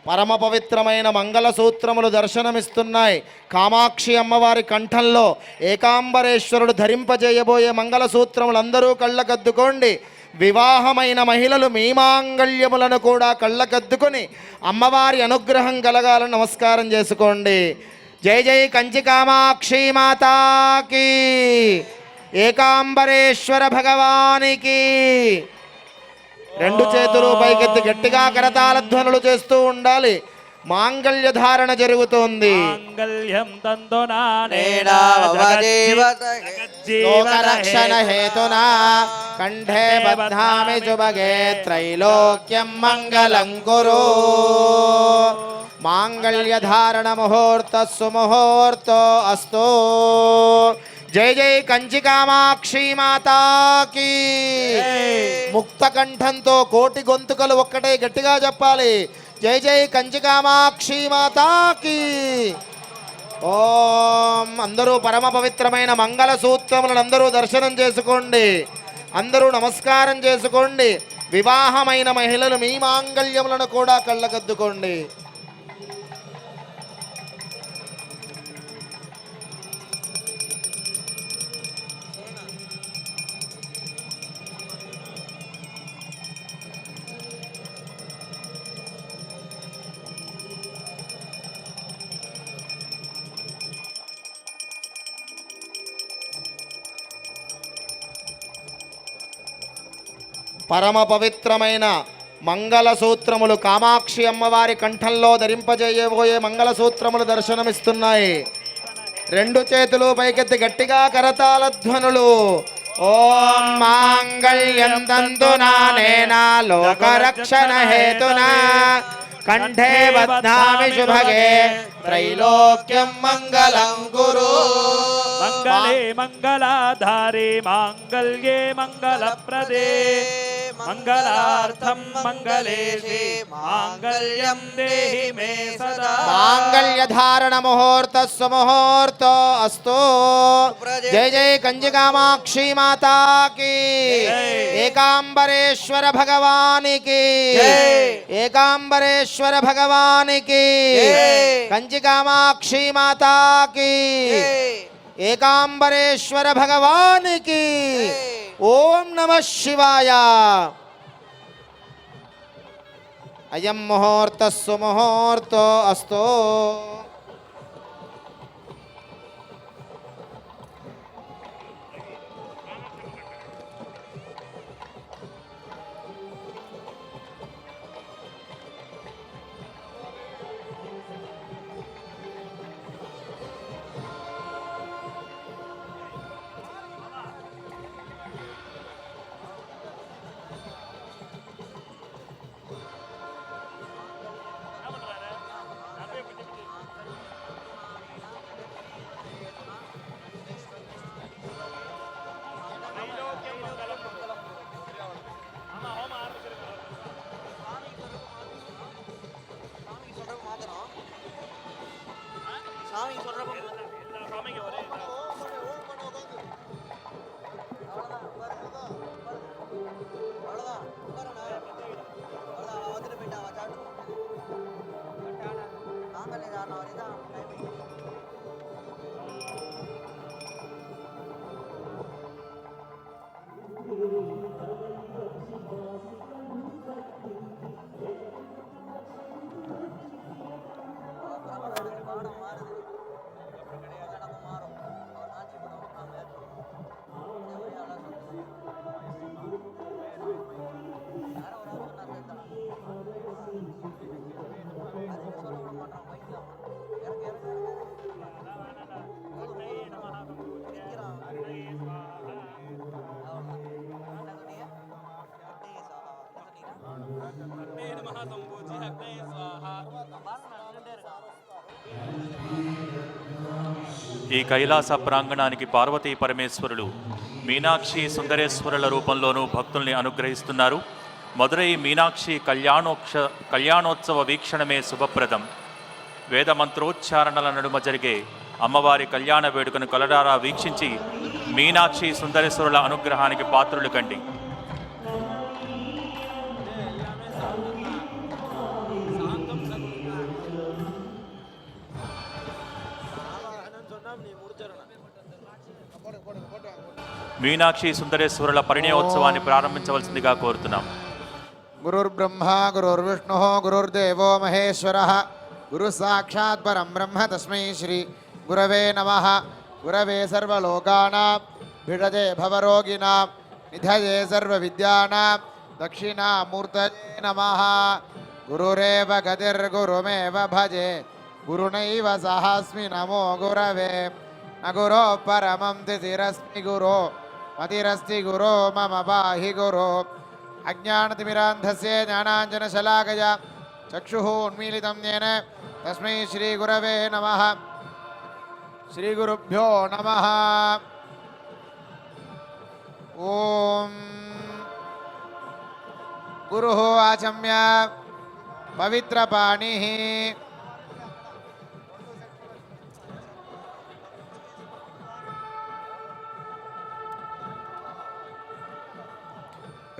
[SPEAKER 3] పరమ పవిత్రమైన మంగళసూత్రములు దర్శనమిస్తున్నాయి. కామాక్షి అమ్మవారి కంఠంలో ఏకాంబరేశ్వరుడు ధరింపజేయబోయే మంగళసూత్రములు అందరూ కళ్ళకద్దుకోండి. వివాహమైన మహిళలు మీ మాంగళ్యములను కూడా కళ్ళకద్దుకొని అమ్మవారి అనుగ్రహం కలగాలని నమస్కారం చేసుకోండి. జై జై కంచి కామాక్షి మాతాకి, ఏకాంబరేశ్వర భగవానికి. రెండు చేతులు పైకెత్తి గట్టిగా కరతాళ ధ్వనులు చేస్తూ ఉండాలి. మాంగళ్య ధారణ జరుగుతోంది.
[SPEAKER 4] మాంగళ్యం తంతునానే
[SPEAKER 3] లోకరక్షణ హేతునా కంఠే బధ్నామి శుభగే త్రైలోక్యం మంగళం కురు. మాంగళ్య ధారణ ముహూర్త సుముహూర్తో అస్తు. జై జై కంచి కామాక్షి మాతాకి. ముక్త కంఠంతో కోటి గొంతుకలు ఒక్కటే గట్టిగా చెప్పాలి. జై జై కంచి కామాక్షి మాతాకి. ఓం. అందరూ పరమ పవిత్రమైన మంగళ సూత్రములను అందరూ దర్శనం చేసుకోండి. అందరూ నమస్కారం చేసుకోండి. వివాహమైన మహిళలు మీ మాంగళ్యములను కూడా కళ్ళకద్దుకోండి. పరమ పవిత్రమైన మంగళసూత్రములు కామాక్షి అమ్మవారి కంఠంలో ధరింపజేయబోయే మంగళసూత్రములు దర్శనమిస్తున్నాయి. రెండు చేతులు పైకెత్తి గట్టిగా కరతాళ ధ్వనులు. ఓం మాంగళ్యం తంతునానేనా లోకరక్షణ హేతునా కంఠే బధ్నామి శుభగే త్రైలోక్యం మంగళం కురు.
[SPEAKER 4] మంగళే మంగళాధారే మాంగళ్యే మంగళప్రదే మంగళార్థం మంగళేశే మాంగళ్యం దేహి మే సదా.
[SPEAKER 3] మాంగళ్య ధారణ ముహూర్త సుముహూర్త అస్తు. జయ జయ కంచి కామాక్షి మాతాకి, ఏకాంబరేశ్వర భగవానికి, ఏకాంబరేశ్వర భగవానికి, కంచి కామాక్షి మాతాకి, ఏకాంబరేశ్వర భగవానికి. ఓం నమః శివాయ. అయం ముహూర్త సుముహూర్త అస్తు.
[SPEAKER 6] ఈ కైలాస ప్రాంగణానికి పార్వతీ పరమేశ్వరులు మీనాక్షి సుందరేశ్వరుల రూపంలోనూ భక్తుల్ని అనుగ్రహిస్తున్నారు. మదురై మీనాక్షి కళ్యాణోత్సవ వీక్షణమే శుభప్రదం. వేద మంత్రోచ్చారణల నడుమ జరిగే అమ్మవారి కళ్యాణ వేడుకను కలడారా వీక్షించి మీనాక్షి సుందరేశ్వరుల అనుగ్రహానికి పాత్రులు కండి. మీనాక్షి సుందరేశ్వరుల పరిణయోత్సవాన్ని ప్రారంభించవలసిందిగా కోరుతున్నాం.
[SPEAKER 3] గురుర్బ్రహ్మ గురుర్విష్ణు గురుర్దేవో మహేశ్వర గురు సాక్షాత్ పరం బ్రహ్మ తస్మై శ్రీ గురవే నమః. గురవే సర్వలోకానాం భిషజే భవరోగిణాం నిధయే సర్వవిద్యానాం దక్షిణామూర్తయే నమః. గురురేవ గతిర్గురుమేవ భజే గురునైవ సహాస్మి నమో గురవే. న గురో పరమం తిథిరస్మి గురో మతిరస్తి గురో మమ పాహి గురో. అజ్ఞానతిమిరాంధస్య జ్ఞానాంజనశలాకయా చక్షుః ఉన్మీలితం యేన తస్మై శ్రీగురవే నమః. శ్రీగురుభ్యో నమః. ఓం గురుః ఆచమ్య పవిత్రపాణిః.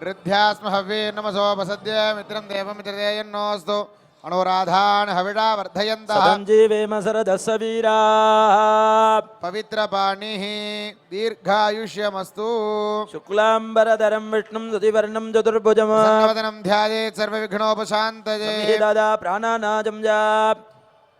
[SPEAKER 3] ऋद्ध्यास्म हव्ये नमसोपसद्य मित्रं देवमित्रदेयन्नोऽस्तु अनुराधान् हविषा वर्धयन्तः
[SPEAKER 8] संजीवेम सरदस्य वीरा
[SPEAKER 3] पवित्रपाणिः दीर्घायुष्यमस्तु
[SPEAKER 8] शुक्लाम्बरधरं विष्णुं सुधिवर्णं चतुर्भुजम्
[SPEAKER 3] सन्नवदनं ध्यायेत् सर्वविघ्नोपशान्तये
[SPEAKER 8] दादा प्राणानाजं जाप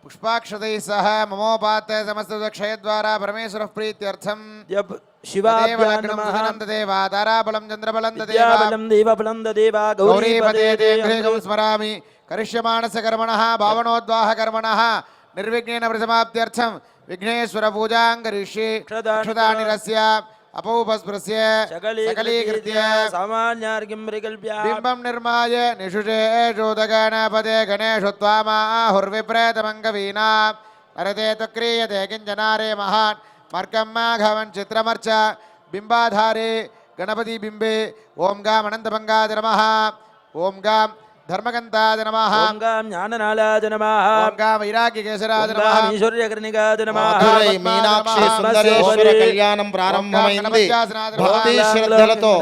[SPEAKER 3] पुष्पाक्षतैः सह ममोपात्य समस्तक्षयद्वारा परमेश्वरः प्रीत्यर्थं
[SPEAKER 8] जप शिवाभ्यां नमः
[SPEAKER 3] तदेव ताराबलं चन्द्रबलं तदेव
[SPEAKER 8] विद्याबलं देवबलं तदेव
[SPEAKER 3] गौरीपदे देवं स्मरामि. करिष्यमाणस्य कर्मणः भावनोद्वाह कर्मणः निर्विघ्नेन प्रसमाप्त्यर्थं विघ्नेश्वर पूजां करिष्ये. क्षुदानि रस्य अपौपस्पृश्य सकलीकृत्य
[SPEAKER 8] सामान्यार्घ्यं परिकल्प्य
[SPEAKER 3] बिम्बं निर्माय निषुषे शोदगणपदे गणेषु त्वामाहुर्विप्रेतमङ्गवीना नरते त्वक्रियते किञ्चनारे महान् मर्कं माघवन् चित्रमर्च बिम्बाधारे गणपति बिम्बे ओं गाम् अनन्तभङ्गाय नमः. ओं गाम्
[SPEAKER 9] ధర్మగంతాయ నమః
[SPEAKER 8] ఓం గాం జ్ఞాననాళాయ నమః
[SPEAKER 9] ఓం గా వైరాగ్యకేశరాయ
[SPEAKER 8] ఓం
[SPEAKER 9] నమః
[SPEAKER 8] గాం ఈశ్వర్యకర్ణికాయ నమః
[SPEAKER 3] మధురై మీనాక్షి సుందరేశ్వర కళ్యాణం ప్రారంభమైంది. భక్తి శ్రద్ధలతో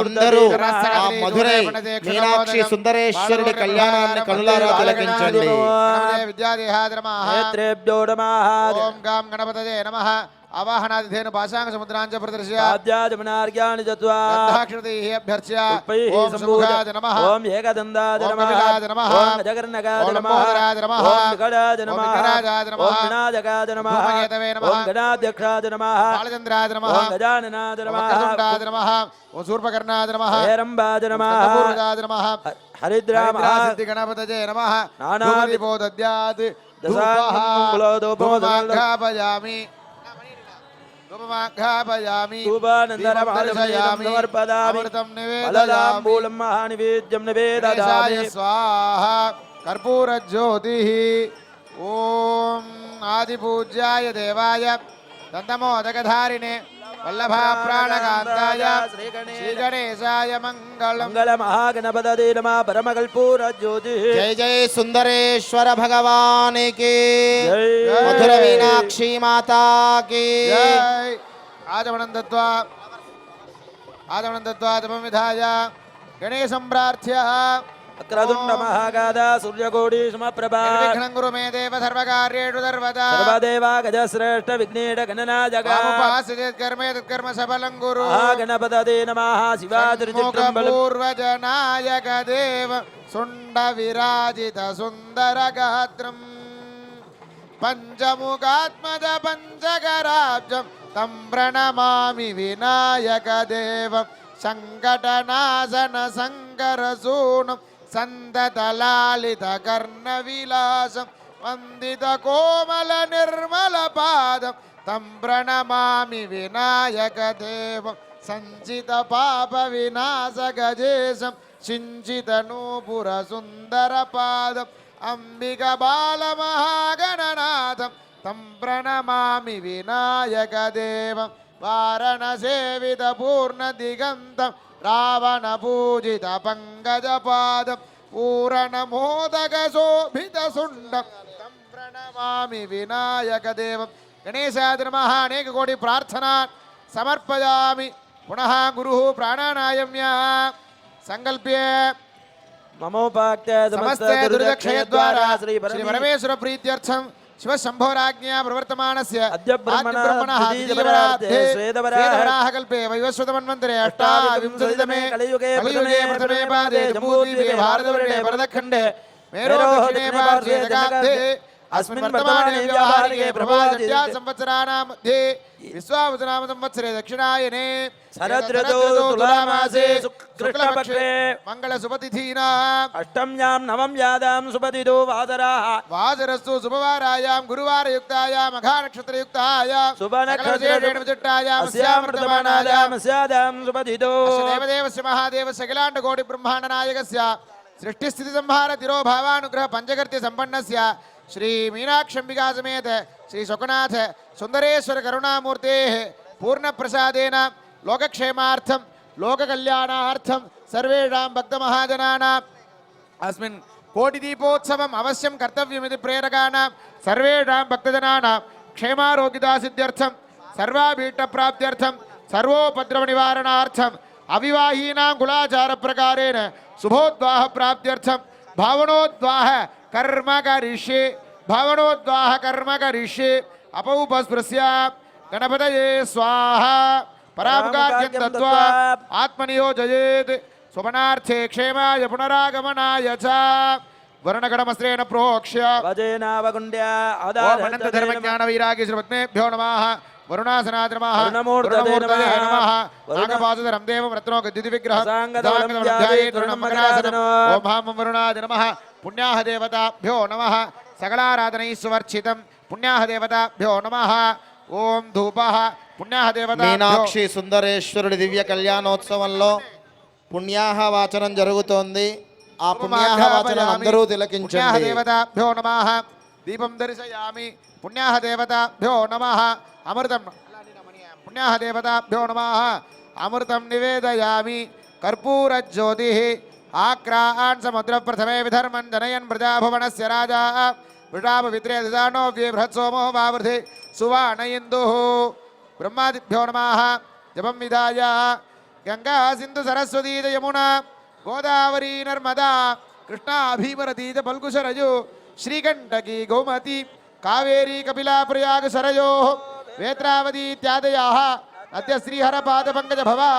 [SPEAKER 3] అందరూ ఆ మధురై మీనాక్షి సుందరేశ్వరుడి కళ్యాణాన్ని కళ్ళారా తిలకించండి.
[SPEAKER 9] గణపతే విద్యాదేహాయ నమః
[SPEAKER 8] నేత్రేభ్యో నమః
[SPEAKER 9] ఓం గాం గణపతయే నమః ఆవాహనాదిధేను పాశాంగ సముద్రాంచ ప్రదర్శ్య
[SPEAKER 8] ఆద్యాజమనార్ఘ్యాని దత్వా
[SPEAKER 9] గంధాక్షరతైః అభ్యర్చ్య
[SPEAKER 8] పుష్పైః
[SPEAKER 9] ఓం
[SPEAKER 8] సంభూయ
[SPEAKER 9] శంభుగాయ నమః
[SPEAKER 8] ఓం ఏకదందాయ
[SPEAKER 9] ఓం
[SPEAKER 8] నమః
[SPEAKER 9] కపిలాయ నమః
[SPEAKER 8] ఓం గజకర్ణకాయ
[SPEAKER 9] ఓం
[SPEAKER 8] నమః
[SPEAKER 9] లంబోదరాయ నమః
[SPEAKER 8] ఓం వికటాయ
[SPEAKER 9] ఓం
[SPEAKER 8] నమః
[SPEAKER 9] విఘ్నరాజాయ నమః
[SPEAKER 8] ఓం వినాయకాయ నమః
[SPEAKER 9] ధూమకేతవే నమః
[SPEAKER 8] ఓం గణాధ్యక్షాయ నమః
[SPEAKER 9] బాలచంద్రాయ నమః
[SPEAKER 8] ఓం గజాననాయ
[SPEAKER 9] ఓం
[SPEAKER 8] నమః
[SPEAKER 9] వక్రతుండాయ నమః ఓం శూర్పకర్ణాయ నమః
[SPEAKER 8] హేరంబాయ నమః
[SPEAKER 9] స్కందపూర్వజాయ నమః
[SPEAKER 8] హరిద్రామ
[SPEAKER 9] సిద్ధి గణపతయే నమః
[SPEAKER 8] నానా
[SPEAKER 9] ధూమదీపో దద్యాత్ ధూపమాఘ్రాపయామి ధూపమాఘ్రాపయామి
[SPEAKER 8] ధూపానందరమాదర్శయామి సమర్పయామి
[SPEAKER 9] అమృతం
[SPEAKER 8] ఫలదాంబూలం మహానివేద్యం నివేదయామి
[SPEAKER 9] నివేదయామి స్వాహ కర్పూర జ్యోతి ఓం ఆదిపూజ్యాయ దేవాయ దంతమోదకధారిణే వల్లభా ప్రాణకాంతాయ శ్రీగణేశాయ మంగళం.
[SPEAKER 8] మంగళ మహాగణపతదే నమః పరమకల్పూర జ్యోతి
[SPEAKER 3] జై జై సుందరేశ్వర భగవానికి,
[SPEAKER 8] జై.
[SPEAKER 3] మధుర మీనాక్షి మాతాకి.
[SPEAKER 9] జై. ఆచమనం దత్వా తపం విధాయ గణేశం ప్రార్థ్య
[SPEAKER 8] వక్రతుండ మహాగాధా సూర్యకోటి సమప్రభా
[SPEAKER 9] నిర్విఘ్నం కురు మే దేవ సర్వకార్యేషు సర్వదా
[SPEAKER 8] సర్వదేవా గజశ్రేష్ఠ విఘ్నేట గణనాజగా
[SPEAKER 9] వాముపాస్యత్కర్మే తత్కర్మ సఫలం కురు
[SPEAKER 8] మహాగణపతదే నమః శివాతిర్చిత్రంబలం
[SPEAKER 9] పూర్వజనాయక దేవ సుండ విరాజిత సుందర గాత్రం పంచముఖాత్మజ పంచకరాబ్జం తం ప్రణమామి వినాయక దేవం సంకటనాశన సంకరసూనం సందతలాలిత కర్ణ విలాసం వందిత కోమల నిర్మల పాదం తం ప్రణమామి వినాయక దేవం సంచిత పాప వినాశ గజేశం సించిత నూపుర సుందర పాదం అంబిక బాల మహాగణనాథం తం ప్రణమామి వినాయక దేవం వారణసేవిత పూర్ణ దిగంతం రావణ పూజిత పంకజ పాదం పూరణ మోదక శోభిత సుండం తం ప్రణమామి వినాయక దేవం. గణేశాయ నమః అనేక కోటి ప్రార్థనా సమర్పయామి. పునః గురు ప్రాణానాయమ్య సంకల్ప్యే
[SPEAKER 8] మమోపాక్త
[SPEAKER 9] సమస్తే దుర్దక్షయ ద్వారా
[SPEAKER 8] శ్రీ
[SPEAKER 9] శ్రీ పరమేశ్వర ప్రీత్యర్థం శివ శంభోరాజ్ఞా ప్రవర్తమానస్య
[SPEAKER 8] అద్య బ్రహ్మణః
[SPEAKER 9] బ్రహ్మణః
[SPEAKER 8] ద్వితీయవరాध्ये
[SPEAKER 9] శ్వేతవరాహ కల్పే వైవస్వతమన్వంతరే అష్టావింశతితమే కలియుగే ప్రథమే పాదే జంబూద్వీపే భారతవర్ణే భరతఖండే మేరోः దక్షిణే పార్శ్వే జగాబ్ధే अस्मिन् वर्तमाने व्यावहारिके प्रभाजत्या संवत्सराणां मध्ये विश्वावसुनाम संवत्सरे दक्षिणायने
[SPEAKER 8] शरदृतौ तुलामासे शुक्लपक्षे
[SPEAKER 9] मंगलसुपतिथीनाम्
[SPEAKER 8] अष्टम्यां नवम्यादां सुपतितो वासराः
[SPEAKER 9] वासरस्तु शुभवारायां गुरुवारयुक्तायां मघानक्षत्रयुक्तायां
[SPEAKER 8] शुभनक्षत्रेण अस्यामृतमानायां स्यादां सुपतितो
[SPEAKER 9] देवदेवस्य महादेवस्य अखिलाण्डकोटि ब्रह्माण्डनायकस्य सृष्टिस्थिति संहार तिरोभावानुग्रह पंचकृत्य संपन्नस्य श्री मीनाक्षंबिका समेत श्री सुखनाथ सुंदरेश्वर करुणामूर्तेः पूर्ण प्रसादेन लोकक्षेमार्थं लोककल्याणार्थं सर्वेषां भक्तमहाजनानाम् अस्मिन् कोटिदीपोत्सवम् अवश्यं कर्तव्यमिति प्रेरकाणां सर्वेषां भक्तजनानां क्षेमारोग्यदासिद्ध्यर्थं सर्वाभीष्टप्राप्त्यर्थं सर्वोपद्रवनिवारणार्थं अविवाहीनां कुलाचारप्रकारेण शुभोद्वाह प्राप्त्यर्थं भावनोद्वाह कर्म करिष्ये भावनोद्वाह कर्म करिष्ये अपौपस्पृश्य गणपतये स्वाहा परामुखार्घ्यं दत्त्वा आत्मनियोजयेत् स्वपनार्थे क्षेमाय पुनरागमनाय च वर्णगणमस्त्रेण प्रोक्ष्य
[SPEAKER 8] वजेनावकुण्ड्या
[SPEAKER 9] धर्मज्ञानवैराग्य श्रीपत्नेभ्यो नमः वरुणासनाथ नमः
[SPEAKER 8] वरुणमूर्तये
[SPEAKER 9] नमः
[SPEAKER 8] वरुण
[SPEAKER 9] नागपादधरं देवं रत्नो गद्युति विग्रहं
[SPEAKER 8] साङ्गदवलं
[SPEAKER 9] ध्यायेत्
[SPEAKER 8] वरुणं
[SPEAKER 9] मकरासनं
[SPEAKER 8] मकरासनं।
[SPEAKER 9] ओं भां वरुणाय नमः पुण्याः देवताभ्यो नमः सकलाराधनैस्वर्चितं पुण्याः देवताभ्यो नमः ओं धूपः पुण्याः देवताभ्यो
[SPEAKER 3] మీనాక్షి సుందరేశ్వరుడి దివ్య కళ్యాణోత్సవంలో పుణ్యాహ వాచనం జరుగుతోంది. ఆ పుణ్యాహ వాచనం అందరూ
[SPEAKER 9] पुण्याः
[SPEAKER 3] తిలకించండి.
[SPEAKER 9] देवताभ्यो नमः दीपं दर्शयामि पुण्याः देवताभ्यो नमः अमृतं पुण्याः देवताभ्यो नमः अमृतं निवेदयामि कर्पूरज्योतिः आक्रान् समुद्र प्रथमे विधर्मन् जनयन् प्रजाभुवनस्य राजा वृषापवित्रे ददानो व्ये बृहत्सोमो वावृधे सुवाण इन्दुः ब्रह्मादिभ्यो नमः जपं विधाय गंगा सिंधु सरस्वती च यमुना गोदावरी नर्मदा कृष्णा भीमरती च फल्गुसरजो श्रीकंठकी गोमती कावेरी कपिला प्रयाग सरयोः वेत्रावती इत्यादयाः अद्य श्रीहरपादपङ्कज भवा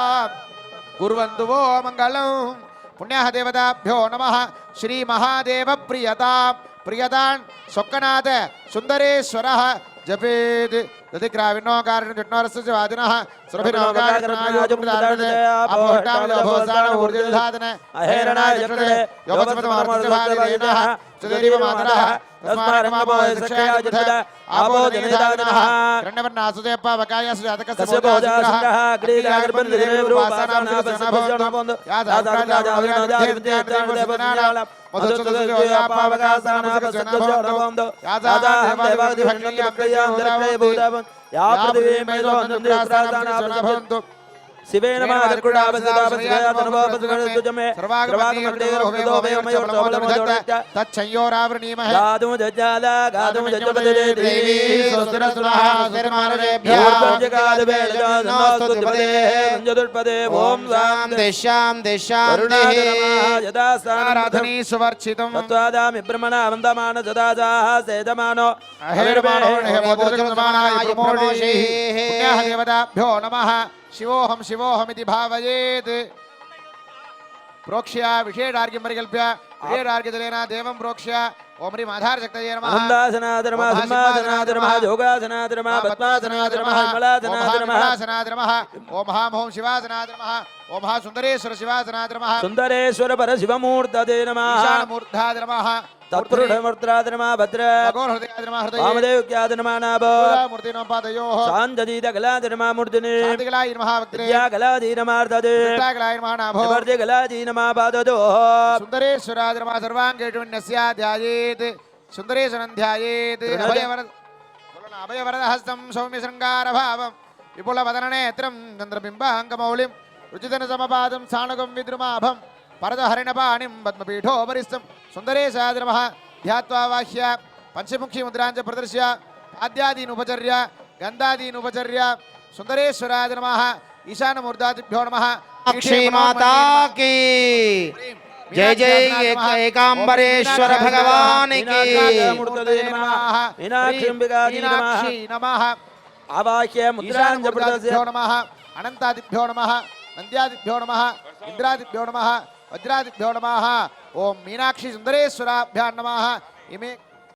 [SPEAKER 9] कुर्वन्तु वो मङ्गलम् पुण्यः देवताभ्यो नमः श्री महादेव प्रियतान् सोक्कनाथ सुन्दरेश्वरः जपेत् दधिक्राविन्नो कारणं जट्नोरस्य वादिनः सुरभिनो कारणं अपोष्टामलोभोसाण ऊर्जधातन अहेरणाय जट्टे योगस्मतमर्मस्य भागेनः सुदेव मातरः तस्मारङ्गमोयसक्षया जट्ट आपो जनिदानः रण्यवर्णासुदेव वकाय सुजातकस्य बोधसंग्रहः ग्रीगागर्भन्दिरेवरूपासानाभवन्तु यादाराजाविनोदाविद्यार्थानुदेवनाला मधुसुदयोपावकासानाभवन्तु यादादेवादिभक्तियां या पृथिवी मेदो नंदिस्त्रासानाभवन्तु शिवे नमः दर्कुडावसदावसदातनवपसगणस्तुजमे सर्वागमदेवोमेदोमेवमयोर्तोबलमोदोरच्च तच्छयोरावृणीमहे
[SPEAKER 8] गादुं जज्जाला गादुं जज्जपदे देवी
[SPEAKER 9] स्वस्तिरसुनः स्वस्तिर्मानुषेभ्यः
[SPEAKER 8] ऊर्ध्वजगादवेदनोस्तुतिपदे संजदुष्पदे ॐ
[SPEAKER 3] दिशां
[SPEAKER 8] यदा
[SPEAKER 9] आराधनी सुवर्चितम्
[SPEAKER 8] तत्त्वादामि ब्रह्मणा वन्दमान सदाजाः सेदमानो
[SPEAKER 9] अहेरमाणो नेहमोदृजमानाय प्रमोषेः पुण्यः देवताभ्यो नमः शिवोऽहमिति भावयेत् प्रोक्ष्य विशेषार्घ्यं परिकल्प्य विशेषार्घ्यदलेन देवं प्रोक्ष्य ओम ह्रीं आधारशक्तये नमः
[SPEAKER 8] आनन्दासनादनमः सिंहासनादनमः योगासनादनमः पद्मासनादनमः विमलासनादनमः
[SPEAKER 9] ओम हां हों शिवासनादनमः ओम हा सुंदरेश्वर शिवासनादनमः
[SPEAKER 8] सुन्दरेश्वर परशिवमूर्तये नमः
[SPEAKER 9] ईशानमूर्धादनमः
[SPEAKER 8] तत्पुरुषमूर्त्रादनमः भद्र
[SPEAKER 9] भगवन्हृदयादनमः हृदये
[SPEAKER 8] वामदेव्यादनमः नाभ
[SPEAKER 9] मूर्तिनो पादयोः
[SPEAKER 8] शान्तजीतकलादनमः मूर्तिने
[SPEAKER 9] शान्तिकलाय नमः वक्त्रे
[SPEAKER 8] विद्याकलादीनमार्ददे
[SPEAKER 9] विद्याकलाय नमः नाभो
[SPEAKER 8] निवर्तिकलादीनमः पाददोः
[SPEAKER 9] सुन्दरेश्वरादनमः सर्वाङ्गेषु ध्यायेत् सुन्दरेश्वरं ध्यायेत् अभयवरदहस्तं सौम्यशृङ्गारभावं विपुलवदननेत्रं चन्द्रबिम्बाङ्गमौलिं रुचितनसमपादं साणुगं विद्रुमाभं परदहरिणपाणिं पद्मपीठोपरिस्थं सुन्दरेशाद्रमः ध्यात्वा वाह्य पंचमुखीमुद्राञ्च प्रदर्श्य आद्यादीन् उपचर्य गन्धादीन् उपचर्य सुन्दरेश्वराद्रमः ईशानमूर्धादिभ्यो नमः
[SPEAKER 3] अक्षी माता की जय जय एकांबरेश्वर भगवान की
[SPEAKER 9] मीनाक्षी नमः
[SPEAKER 8] आवाह्य मुद्राञ्जप्रदस्य
[SPEAKER 9] नमः अनन्तादिभ्यो नमः नन्द्यादिभ्यो नमः इंद्रादिभ्यो नमः वज्रादिभ्यो नमः ओम मीनाक्षी सुंदरेश्वराभ्यां नमः इमे